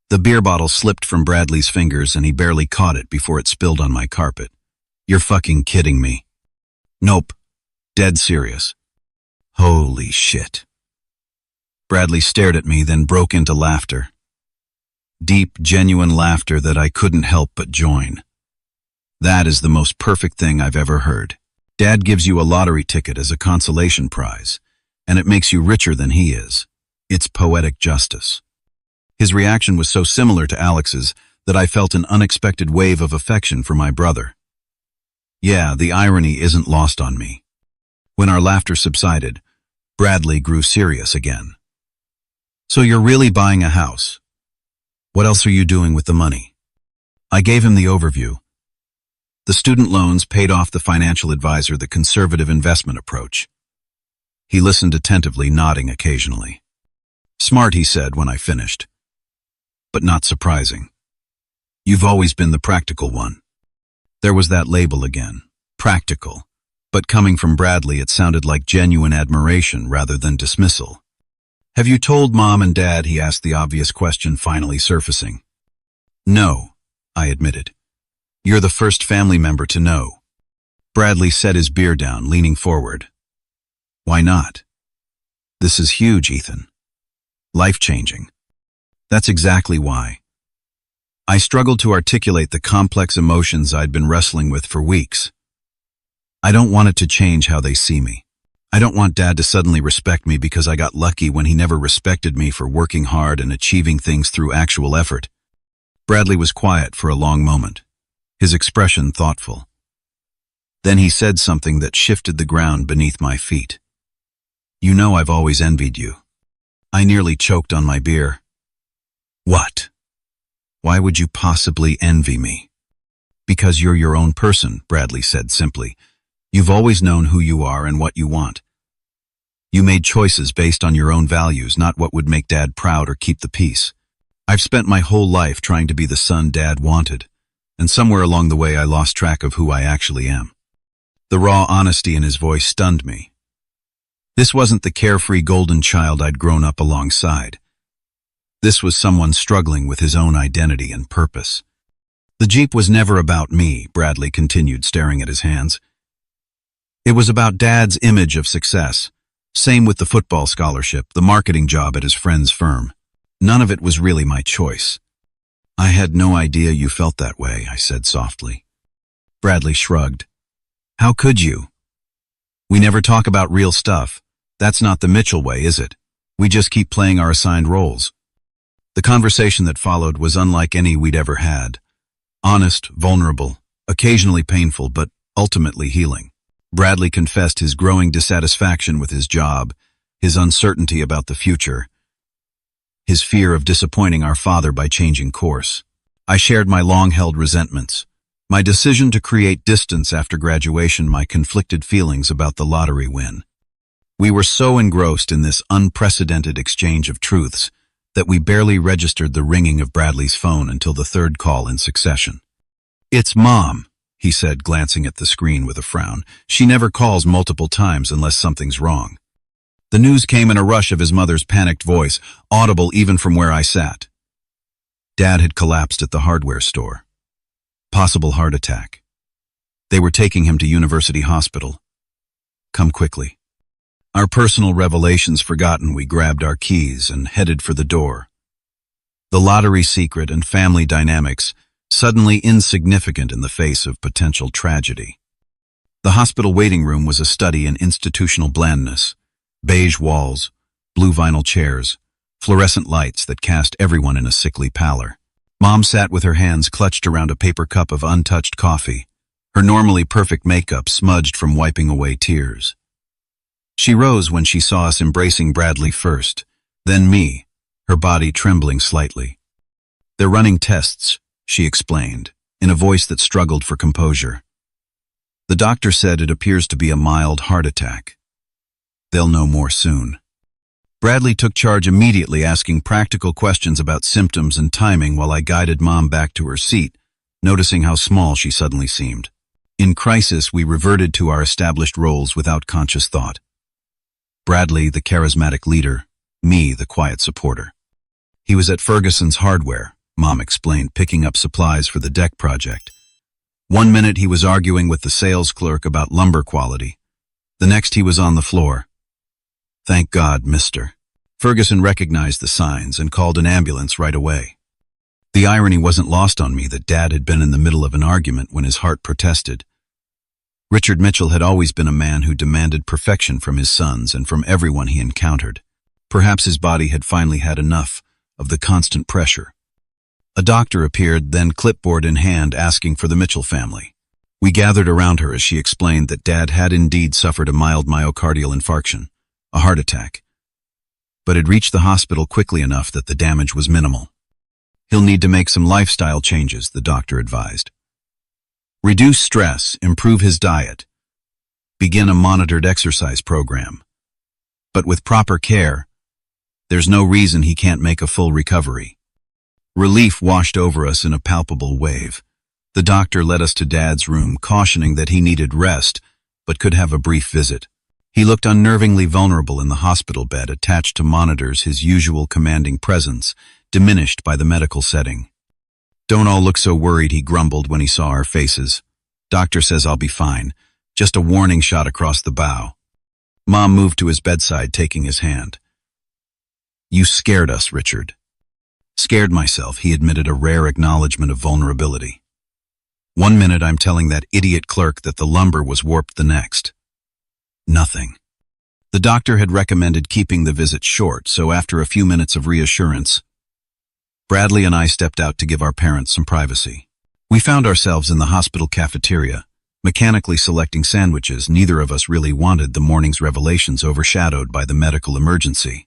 The beer bottle slipped from Bradley's fingers and he barely caught it before it spilled on my carpet. You're fucking kidding me. Nope. Dead serious. Holy shit. Bradley stared at me, then broke into laughter. Deep, genuine laughter that I couldn't help but join. That is the most perfect thing I've ever heard. Dad gives you a lottery ticket as a consolation prize, and it makes you richer than he is. It's poetic justice. His reaction was so similar to Alex's that I felt an unexpected wave of affection for my brother. Yeah, the irony isn't lost on me. When our laughter subsided, Bradley grew serious again. So you're really buying a house? What else are you doing with the money? I gave him the overview. The student loans paid off the financial advisor the conservative investment approach. He listened attentively, nodding occasionally. Smart, he said when I finished. But not surprising. You've always been the practical one. There was that label again, practical. But coming from Bradley, it sounded like genuine admiration rather than dismissal. Have you told Mom and Dad? He asked, the obvious question finally surfacing. No, I admitted. You're the first family member to know. Bradley set his beer down, leaning forward. Why not? This is huge, Ethan. Life-changing. That's exactly why. I struggled to articulate the complex emotions I'd been wrestling with for weeks. I don't want it to change how they see me. I don't want Dad to suddenly respect me because I got lucky when he never respected me for working hard and achieving things through actual effort. Bradley was quiet for a long moment, his expression thoughtful. Then he said something that shifted the ground beneath my feet. You know I've always envied you. I nearly choked on my beer. What? Why would you possibly envy me? Because you're your own person, Bradley said simply. You've always known who you are and what you want. You made choices based on your own values, not what would make Dad proud or keep the peace. I've spent my whole life trying to be the son Dad wanted, and somewhere along the way I lost track of who I actually am. The raw honesty in his voice stunned me. This wasn't the carefree golden child I'd grown up alongside. This was someone struggling with his own identity and purpose. The Jeep was never about me, Bradley continued, staring at his hands. It was about Dad's image of success. Same with the football scholarship, the marketing job at his friend's firm. None of it was really my choice. I had no idea you felt that way, I said softly. Bradley shrugged. How could you? We never talk about real stuff. That's not the Mitchell way, is it? We just keep playing our assigned roles. The conversation that followed was unlike any we'd ever had. Honest, vulnerable, occasionally painful, but ultimately healing. Bradley confessed his growing dissatisfaction with his job, his uncertainty about the future, his fear of disappointing our father by changing course. I shared my long-held resentments, my decision to create distance after graduation, my conflicted feelings about the lottery win. We were so engrossed in this unprecedented exchange of truths that we barely registered the ringing of Bradley's phone until the third call in succession. It's Mom, he said, glancing at the screen with a frown. She never calls multiple times unless something's wrong. The news came in a rush of his mother's panicked voice, audible even from where I sat. Dad had collapsed at the hardware store. Possible heart attack. They were taking him to University Hospital. Come quickly. Our personal revelations forgotten, we grabbed our keys and headed for the door. The lottery secret and family dynamics suddenly insignificant in the face of potential tragedy. The hospital waiting room was a study in institutional blandness. Beige walls, blue vinyl chairs, fluorescent lights that cast everyone in a sickly pallor. Mom sat with her hands clutched around a paper cup of untouched coffee, her normally perfect makeup smudged from wiping away tears. She rose when she saw us embracing Bradley first, then me, her body trembling slightly. "They're running tests," she explained, in a voice that struggled for composure. "The doctor said it appears to be a mild heart attack. They'll know more soon." Bradley took charge immediately, asking practical questions about symptoms and timing while I guided Mom back to her seat, noticing how small she suddenly seemed. In crisis, we reverted to our established roles without conscious thought. Bradley, the charismatic leader, me, the quiet supporter. He was at Ferguson's Hardware, Mom explained, picking up supplies for the deck project. One minute he was arguing with the sales clerk about lumber quality. The next he was on the floor. "Thank God, mister." Ferguson recognized the signs and called an ambulance right away. The irony wasn't lost on me that Dad had been in the middle of an argument when his heart protested. Richard Mitchell had always been a man who demanded perfection from his sons and from everyone he encountered. Perhaps his body had finally had enough of the constant pressure. A doctor appeared, then clipboard in hand, asking for the Mitchell family. We gathered around her as she explained that Dad had indeed suffered a mild myocardial infarction, a heart attack, but had reached the hospital quickly enough that the damage was minimal. "He'll need to make some lifestyle changes," the doctor advised. "Reduce stress, improve his diet, begin a monitored exercise program. But with proper care, there's no reason he can't make a full recovery." Relief washed over us in a palpable wave. The doctor led us to Dad's room, cautioning that he needed rest, but could have a brief visit. He looked unnervingly vulnerable in the hospital bed, attached to monitors, his usual commanding presence, diminished by the medical setting. "Don't all look so worried," he grumbled when he saw our faces. "Doctor says I'll be fine. Just a warning shot across the bow." Mom moved to his bedside, taking his hand. "You scared us, Richard." "Scared myself," he admitted, a rare acknowledgement of vulnerability. "One minute I'm telling that idiot clerk that the lumber was warped, the next. Nothing." The doctor had recommended keeping the visit short, so after a few minutes of reassurance, Bradley and I stepped out to give our parents some privacy. We found ourselves in the hospital cafeteria, mechanically selecting sandwiches. Neither of us really wanted the morning's revelations overshadowed by the medical emergency.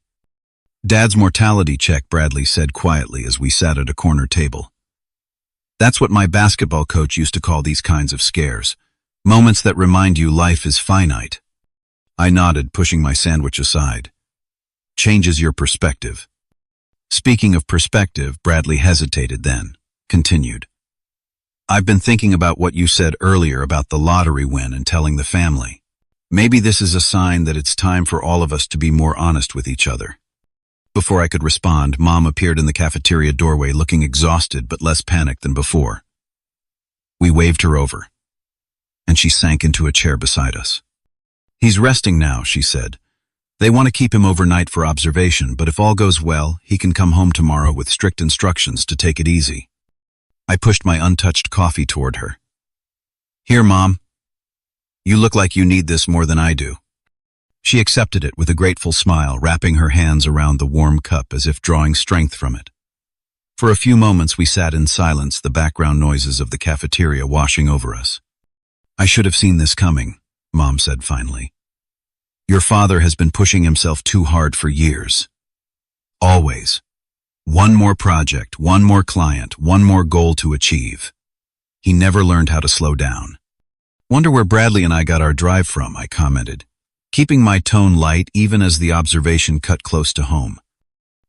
"Dad's mortality check," Bradley said quietly as we sat at a corner table. "That's what my basketball coach used to call these kinds of scares. Moments that remind you life is finite." I nodded, pushing my sandwich aside. "Changes your perspective." Speaking of perspective, Bradley hesitated, then continued. "I've been thinking about what you said earlier about the lottery win and telling the family. Maybe this is a sign that it's time for all of us to be more honest with each other." Before I could respond, Mom appeared in the cafeteria doorway, looking exhausted but less panicked than before. We waved her over, and she sank into a chair beside us. "He's resting now," she said. "They want to keep him overnight for observation, but if all goes well, he can come home tomorrow with strict instructions to take it easy." I pushed my untouched coffee toward her. "Here, Mom. You look like you need this more than I do." She accepted it with a grateful smile, wrapping her hands around the warm cup as if drawing strength from it. For a few moments we sat in silence, the background noises of the cafeteria washing over us. "I should have seen this coming," Mom said finally. "Your father has been pushing himself too hard for years. Always. One more project, one more client, one more goal to achieve. He never learned how to slow down." "Wonder where Bradley and I got our drive from," I commented, keeping my tone light even as the observation cut close to home.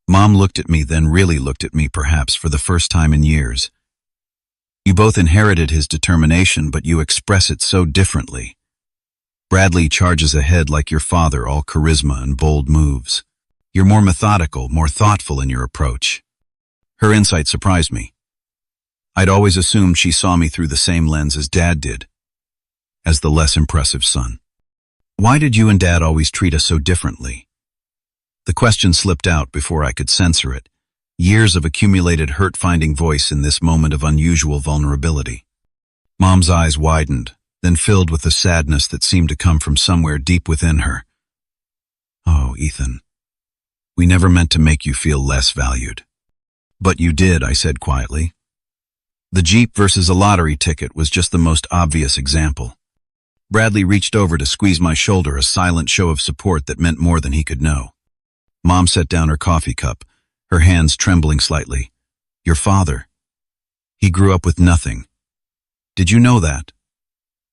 Mom looked at me, then really looked at me, perhaps for the first time in years. "You both inherited his determination, but you express it so differently. Bradley charges ahead like your father, all charisma and bold moves. You're more methodical, more thoughtful in your approach." Her insight surprised me. I'd always assumed she saw me through the same lens as Dad did, as the less impressive son. "Why did you and Dad always treat us so differently?" The question slipped out before I could censor it, years of accumulated hurt finding voice in this moment of unusual vulnerability. Mom's eyes widened, then filled with a sadness that seemed to come from somewhere deep within her. "Oh, Ethan, we never meant to make you feel less valued." "But you did," I said quietly. The Jeep versus a lottery ticket was just the most obvious example. Bradley reached over to squeeze my shoulder, a silent show of support that meant more than he could know. Mom set down her coffee cup, her hands trembling slightly. "Your father. He grew up with nothing. Did you know that?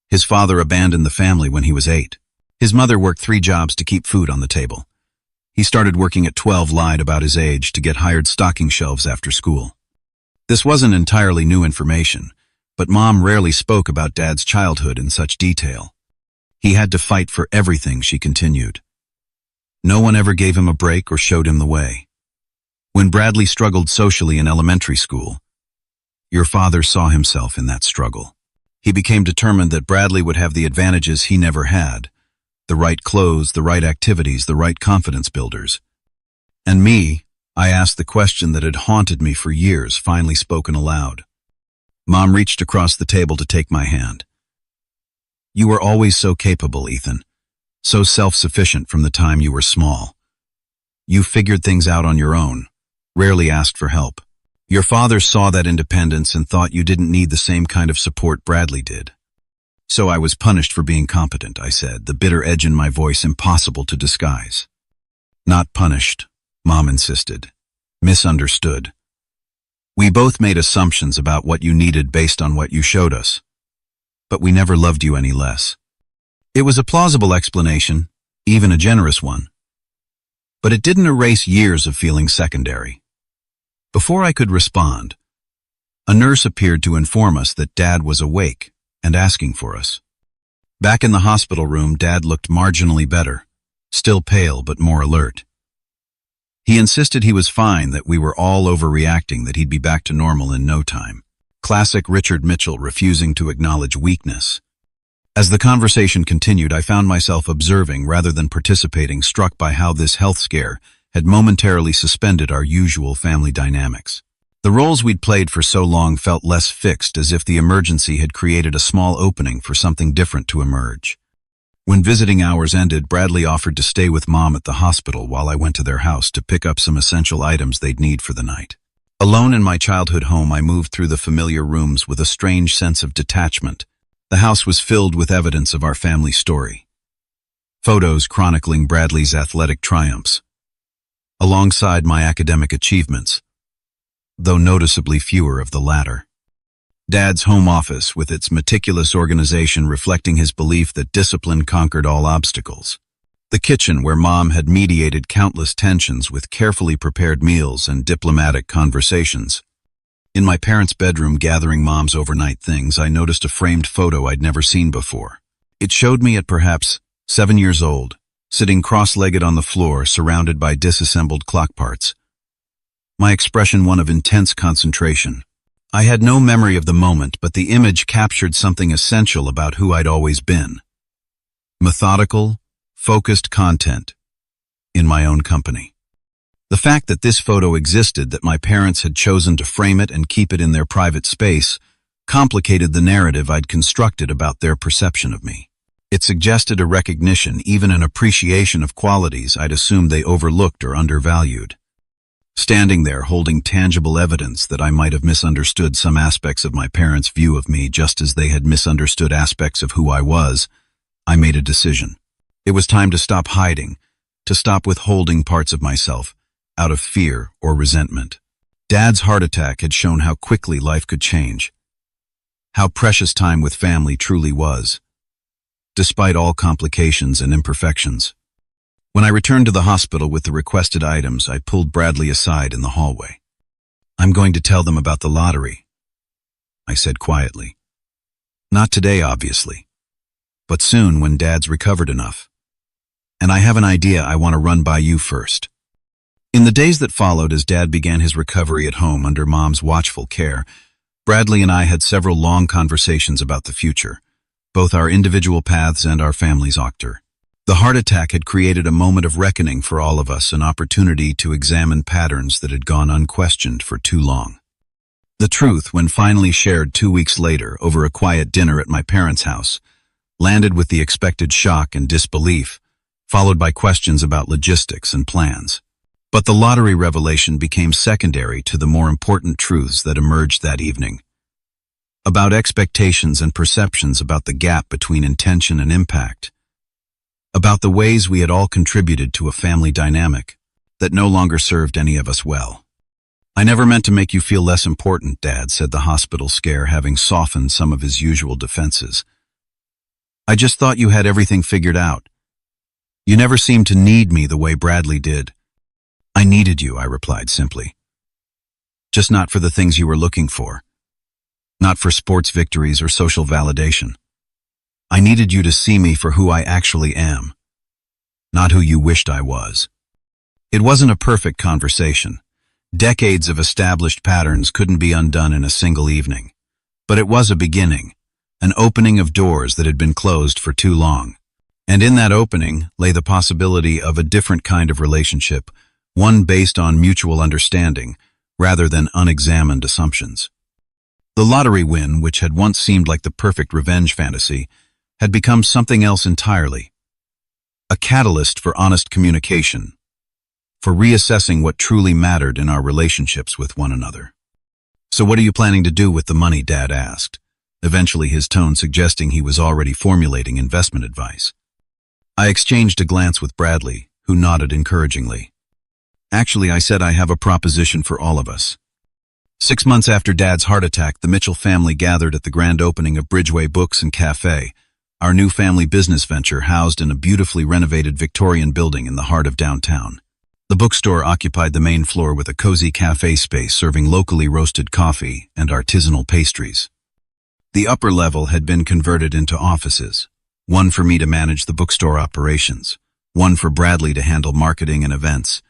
His father abandoned the family when he was 8. His mother worked 3 jobs to keep food on the table. He started working at 12, lied about his age to get hired stocking shelves after school." This wasn't entirely new information, but Mom rarely spoke about Dad's childhood in such detail. "He had to fight for everything," she continued. "No one ever gave him a break or showed him the way. When Bradley struggled socially in elementary school, your father saw himself in that struggle. He became determined that Bradley would have the advantages he never had, the right clothes, the right activities, the right confidence builders. And me, I asked the question that had haunted me for years, finally spoken aloud. Mom reached across the table to take my hand. "You were always so capable, Ethan. So self-sufficient from the time you were small. You figured things out on your own, rarely asked for help. Your father saw that independence and thought you didn't need the same kind of support Bradley did. So I was punished for being competent," I said, the bitter edge in my voice impossible to disguise. "Not punished," Mom insisted. "Misunderstood. We both made assumptions about what you needed based on what you showed us. But we never loved you any less." It was a plausible explanation, even a generous one. But it didn't erase years of feeling secondary. Before I could respond, a nurse appeared to inform us that Dad was awake and asking for us. Back in the hospital room, Dad looked marginally better, still pale but more alert. He insisted he was fine, that we were all overreacting, that he'd be back to normal in no time. Classic Richard Mitchell, refusing to acknowledge weakness. As the conversation continued, I found myself observing rather than participating, struck by how this health scare had momentarily suspended our usual family dynamics. The roles we'd played for so long felt less fixed, as if the emergency had created a small opening for something different to emerge. When visiting hours ended, Bradley offered to stay with Mom at the hospital while I went to their house to pick up some essential items they'd need for the night. Alone in my childhood home, I moved through the familiar rooms with a strange sense of detachment. The house was filled with evidence of our family story. Photos chronicling Bradley's athletic triumphs, alongside my academic achievements, though noticeably fewer of the latter. Dad's home office, with its meticulous organization reflecting his belief that discipline conquered all obstacles. The kitchen, where Mom had mediated countless tensions with carefully prepared meals and diplomatic conversations. In my parents' bedroom, gathering Mom's overnight things, I noticed a framed photo I'd never seen before. It showed me at perhaps 7 years old, sitting cross-legged on the floor, surrounded by disassembled clock parts. My expression one of intense concentration. I had no memory of the moment, but the image captured something essential about who I'd always been. Methodical, focused content in my own company. The fact that this photo existed, that my parents had chosen to frame it and keep it in their private space, complicated the narrative I'd constructed about their perception of me. It suggested a recognition, even an appreciation of qualities I'd assumed they overlooked or undervalued. Standing there, holding tangible evidence that I might have misunderstood some aspects of my parents' view of me, just as they had misunderstood aspects of who I was, I made a decision. It was time to stop hiding, to stop withholding parts of myself, out of fear or resentment. Dad's heart attack had shown how quickly life could change, how precious time with family truly was, despite all complications and imperfections. When I returned to the hospital with the requested items, I pulled Bradley aside in the hallway. "I'm going to tell them about the lottery," I said quietly. "Not today, obviously, but soon, when Dad's recovered enough. And I have an idea I want to run by you first." In the days that followed, as Dad began his recovery at home under Mom's watchful care, Bradley and I had several long conversations about the future, both our individual paths and our family's octar. The heart attack had created a moment of reckoning for all of us, an opportunity to examine patterns that had gone unquestioned for too long. The truth, when finally shared 2 weeks later over a quiet dinner at my parents' house, landed with the expected shock and disbelief, followed by questions about logistics and plans. But the lottery revelation became secondary to the more important truths that emerged that evening. About expectations and perceptions, about the gap between intention and impact. About the ways we had all contributed to a family dynamic that no longer served any of us well. "I never meant to make you feel less important, Dad," said the hospital scare, having softened some of his usual defenses. "I just thought you had everything figured out. You never seemed to need me the way Bradley did." "I needed you," I replied simply. "Just not for the things you were looking for. Not for sports victories or social validation. I needed you to see me for who I actually am, not who you wished I was." It wasn't a perfect conversation. Decades of established patterns couldn't be undone in a single evening. But it was a beginning, an opening of doors that had been closed for too long. And in that opening lay the possibility of a different kind of relationship, one based on mutual understanding rather than unexamined assumptions. The lottery win, which had once seemed like the perfect revenge fantasy, had become something else entirely. A catalyst for honest communication, for reassessing what truly mattered in our relationships with one another. "So what are you planning to do with the money?" Dad asked, eventually his tone suggesting he was already formulating investment advice. I exchanged a glance with Bradley, who nodded encouragingly. "Actually, I said I have a proposition for all of us." 6 months after Dad's heart attack, the Mitchell family gathered at the grand opening of Bridgeway Books and Cafe, our new family business venture housed in a beautifully renovated Victorian building in the heart of downtown. The bookstore occupied the main floor with a cozy cafe space serving locally roasted coffee and artisanal pastries. The upper level had been converted into offices, one for me to manage the bookstore operations, one for Bradley to handle marketing and events,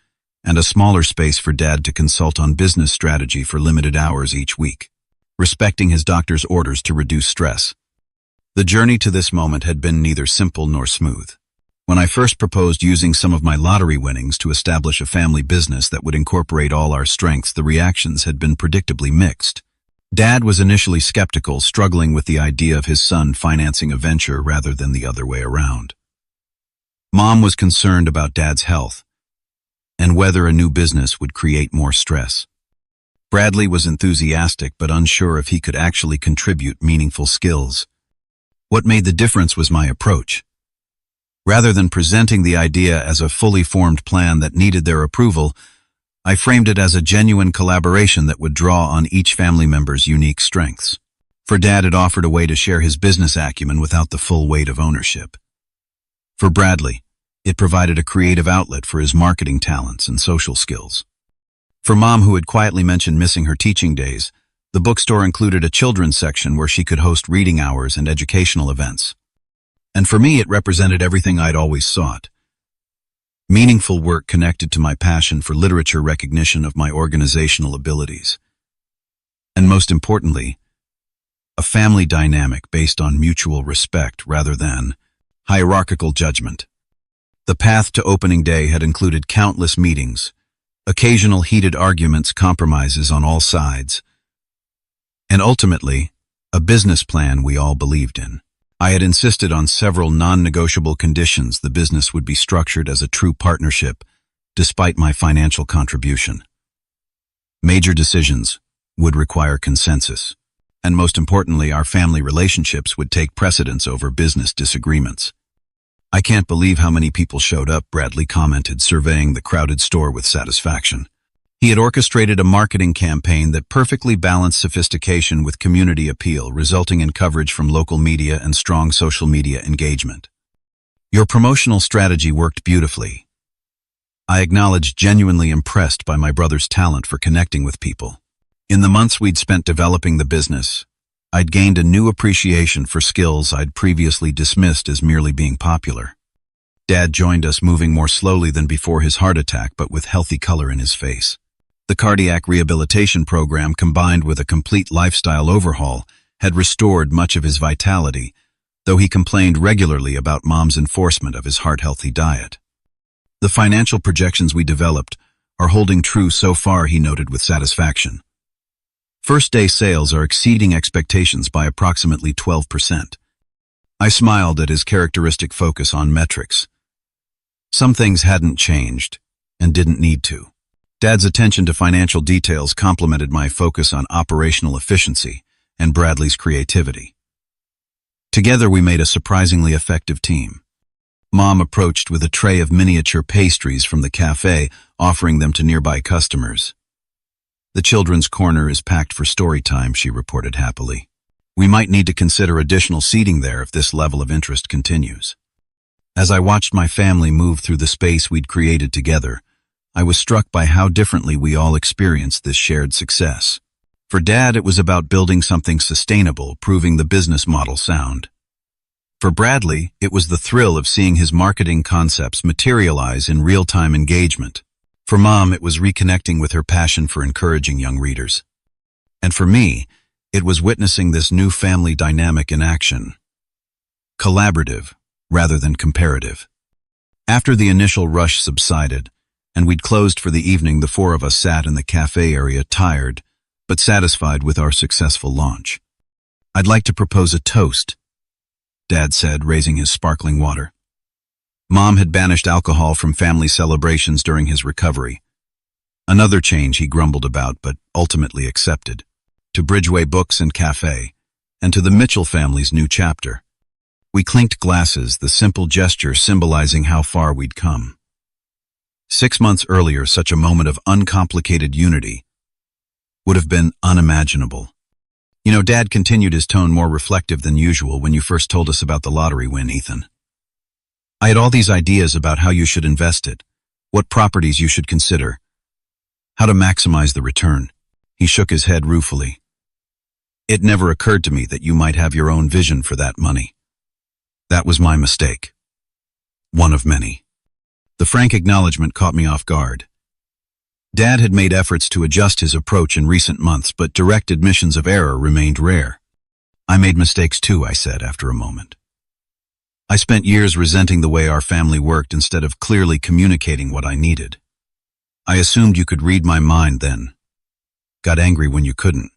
and a smaller space for Dad to consult on business strategy for limited hours each week, respecting his doctor's orders to reduce stress. The journey to this moment had been neither simple nor smooth. When I first proposed using some of my lottery winnings to establish a family business that would incorporate all our strengths, the reactions had been predictably mixed. Dad was initially skeptical, struggling with the idea of his son financing a venture rather than the other way around. Mom was concerned about Dad's health and whether a new business would create more stress. Bradley was enthusiastic but unsure if he could actually contribute meaningful skills. What made the difference was my approach. Rather than presenting the idea as a fully formed plan that needed their approval, I framed it as a genuine collaboration that would draw on each family member's unique strengths. For Dad, it offered a way to share his business acumen without the full weight of ownership. For Bradley, it provided a creative outlet for his marketing talents and social skills. For Mom, who had quietly mentioned missing her teaching days, the bookstore included a children's section where she could host reading hours and educational events. And for me, it represented everything I'd always sought. Meaningful work connected to my passion for literature, recognition of my organizational abilities. And most importantly, a family dynamic based on mutual respect rather than hierarchical judgment. The path to opening day had included countless meetings, occasional heated arguments, compromises on all sides, and ultimately, a business plan we all believed in. I had insisted on several non-negotiable conditions. The business would be structured as a true partnership, despite my financial contribution. Major decisions would require consensus, and most importantly, our family relationships would take precedence over business disagreements. "I can't believe how many people showed up," Bradley commented, surveying the crowded store with satisfaction. He had orchestrated a marketing campaign that perfectly balanced sophistication with community appeal, resulting in coverage from local media and strong social media engagement. "Your promotional strategy worked beautifully." I acknowledged, genuinely impressed by my brother's talent for connecting with people. In the months we'd spent developing the business, I'd gained a new appreciation for skills I'd previously dismissed as merely being popular. Dad joined us, moving more slowly than before his heart attack, but with healthy color in his face. The cardiac rehabilitation program, combined with a complete lifestyle overhaul, had restored much of his vitality, though he complained regularly about Mom's enforcement of his heart-healthy diet. "The financial projections we developed are holding true so far," he noted with satisfaction. "First-day sales are exceeding expectations by approximately 12%. I smiled at his characteristic focus on metrics. Some things hadn't changed, and didn't need to. Dad's attention to financial details complemented my focus on operational efficiency and Bradley's creativity. Together we made a surprisingly effective team. Mom approached with a tray of miniature pastries from the cafe, offering them to nearby customers. The children's corner is packed for story time, she reported happily. We might need to consider additional seating there if this level of interest continues. As I watched my family move through the space we'd created together, I was struck by how differently we all experienced this shared success. For Dad, it was about building something sustainable, proving the business model sound. For Bradley, it was the thrill of seeing his marketing concepts materialize in real-time engagement. For Mom, it was reconnecting with her passion for encouraging young readers. And for me, it was witnessing this new family dynamic in action. Collaborative, rather than comparative. After the initial rush subsided, and we'd closed for the evening, the four of us sat in the cafe area, tired, but satisfied with our successful launch. I'd like to propose a toast, Dad said, raising his sparkling water. Mom had banished alcohol from family celebrations during his recovery. Another change he grumbled about, but ultimately accepted. To Bridgeway Books and Cafe, and to the Mitchell family's new chapter. We clinked glasses, the simple gesture symbolizing how far we'd come. 6 months earlier, such a moment of uncomplicated unity would have been unimaginable. You know, Dad continued, his tone more reflective than usual. When you first told us about the lottery win, Ethan, I had all these ideas about how you should invest it, what properties you should consider, how to maximize the return. He shook his head ruefully. It never occurred to me that you might have your own vision for that money. That was my mistake. One of many. The frank acknowledgement caught me off guard. Dad had made efforts to adjust his approach in recent months, but direct admissions of error remained rare. I made mistakes too, I said after a moment. I spent years resenting the way our family worked instead of clearly communicating what I needed. I assumed you could read my mind then. Got angry when you couldn't.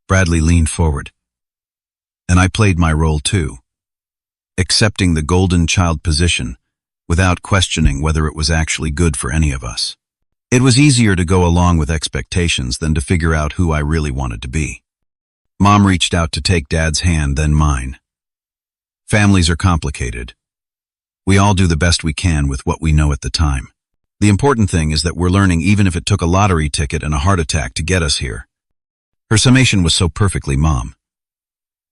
Bradley leaned forward. And I played my role too, accepting the golden child position without questioning whether it was actually good for any of us. It was easier to go along with expectations than to figure out who I really wanted to be. Mom reached out to take Dad's hand, then mine. Families are complicated. We all do the best we can with what we know at the time. The important thing is that we're learning, even if it took a lottery ticket and a heart attack to get us here. Her summation was so perfectly Mom.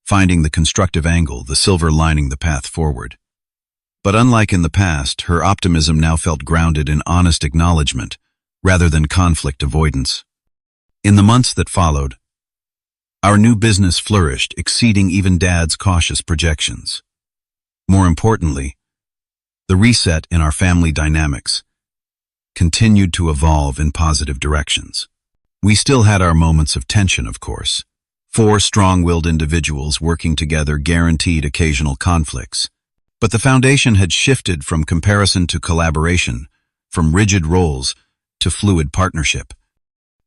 Finding the constructive angle, the silver lining the path forward. But unlike in the past, her optimism now felt grounded in honest acknowledgement, rather than conflict avoidance. In the months that followed, our new business flourished, exceeding even Dad's cautious projections. More importantly, the reset in our family dynamics continued to evolve in positive directions. We still had our moments of tension, of course. 4 strong-willed individuals working together guaranteed occasional conflicts. But the foundation had shifted from comparison to collaboration, from rigid roles to fluid partnership.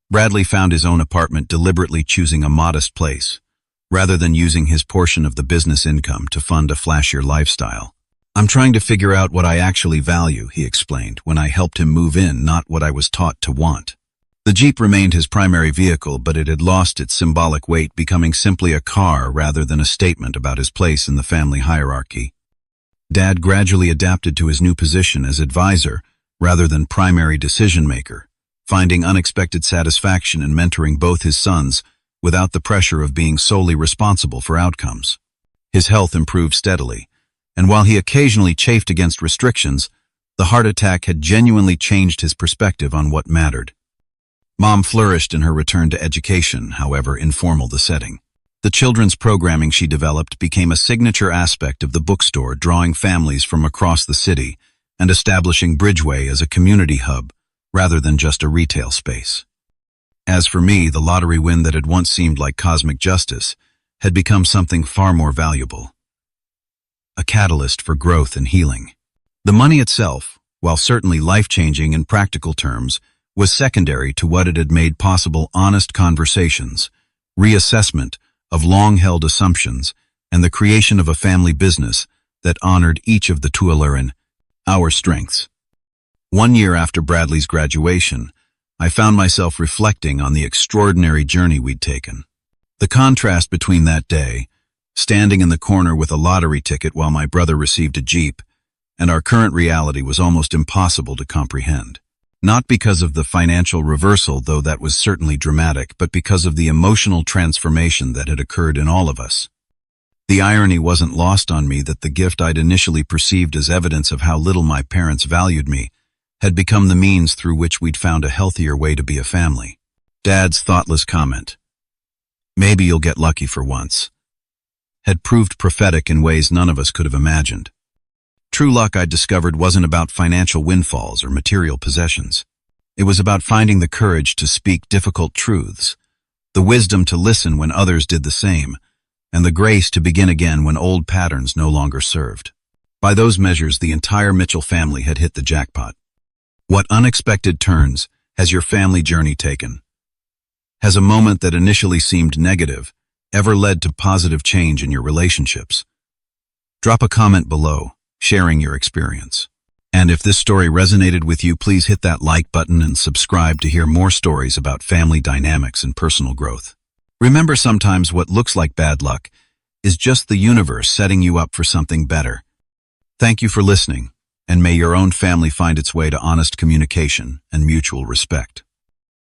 Bradley found his own apartment, deliberately choosing a modest place, rather than using his portion of the business income to fund a flashier lifestyle. I'm trying to figure out what I actually value, he explained, when I helped him move in, not what I was taught to want. The Jeep remained his primary vehicle, but it had lost its symbolic weight, becoming simply a car rather than a statement about his place in the family hierarchy. Dad gradually adapted to his new position as advisor rather than primary decision-maker, finding unexpected satisfaction in mentoring both his sons without the pressure of being solely responsible for outcomes. His health improved steadily, and while he occasionally chafed against restrictions, the heart attack had genuinely changed his perspective on what mattered. Mom flourished in her return to education, however informal the setting. The children's programming she developed became a signature aspect of the bookstore, drawing families from across the city and establishing Bridgeway as a community hub rather than just a retail space. As for me, the lottery win that had once seemed like cosmic justice had become something far more valuable. A catalyst for growth and healing. The money itself, while certainly life-changing in practical terms, was secondary to what it had made possible: honest conversations, reassessment of long-held assumptions, and the creation of a family business that honored each of the Tualarin, our strengths. 1 year after Bradley's graduation, I found myself reflecting on the extraordinary journey we'd taken. The contrast between that day, standing in the corner with a lottery ticket while my brother received a Jeep, and our current reality was almost impossible to comprehend. Not because of the financial reversal, though that was certainly dramatic, but because of the emotional transformation that had occurred in all of us. The irony wasn't lost on me that the gift I'd initially perceived as evidence of how little my parents valued me had become the means through which we'd found a healthier way to be a family. Dad's thoughtless comment, "Maybe you'll get lucky for once," had proved prophetic in ways none of us could have imagined. True luck, I'd discovered, wasn't about financial windfalls or material possessions. It was about finding the courage to speak difficult truths, the wisdom to listen when others did the same, and the grace to begin again when old patterns no longer served. By those measures, the entire Mitchell family had hit the jackpot. What unexpected turns has your family journey taken? Has a moment that initially seemed negative ever led to positive change in your relationships? Drop a comment below, sharing your experience. And if this story resonated with you, please hit that like button and subscribe to hear more stories about family dynamics and personal growth. Remember, sometimes what looks like bad luck is just the universe setting you up for something better. Thank you for listening, and may your own family find its way to honest communication and mutual respect.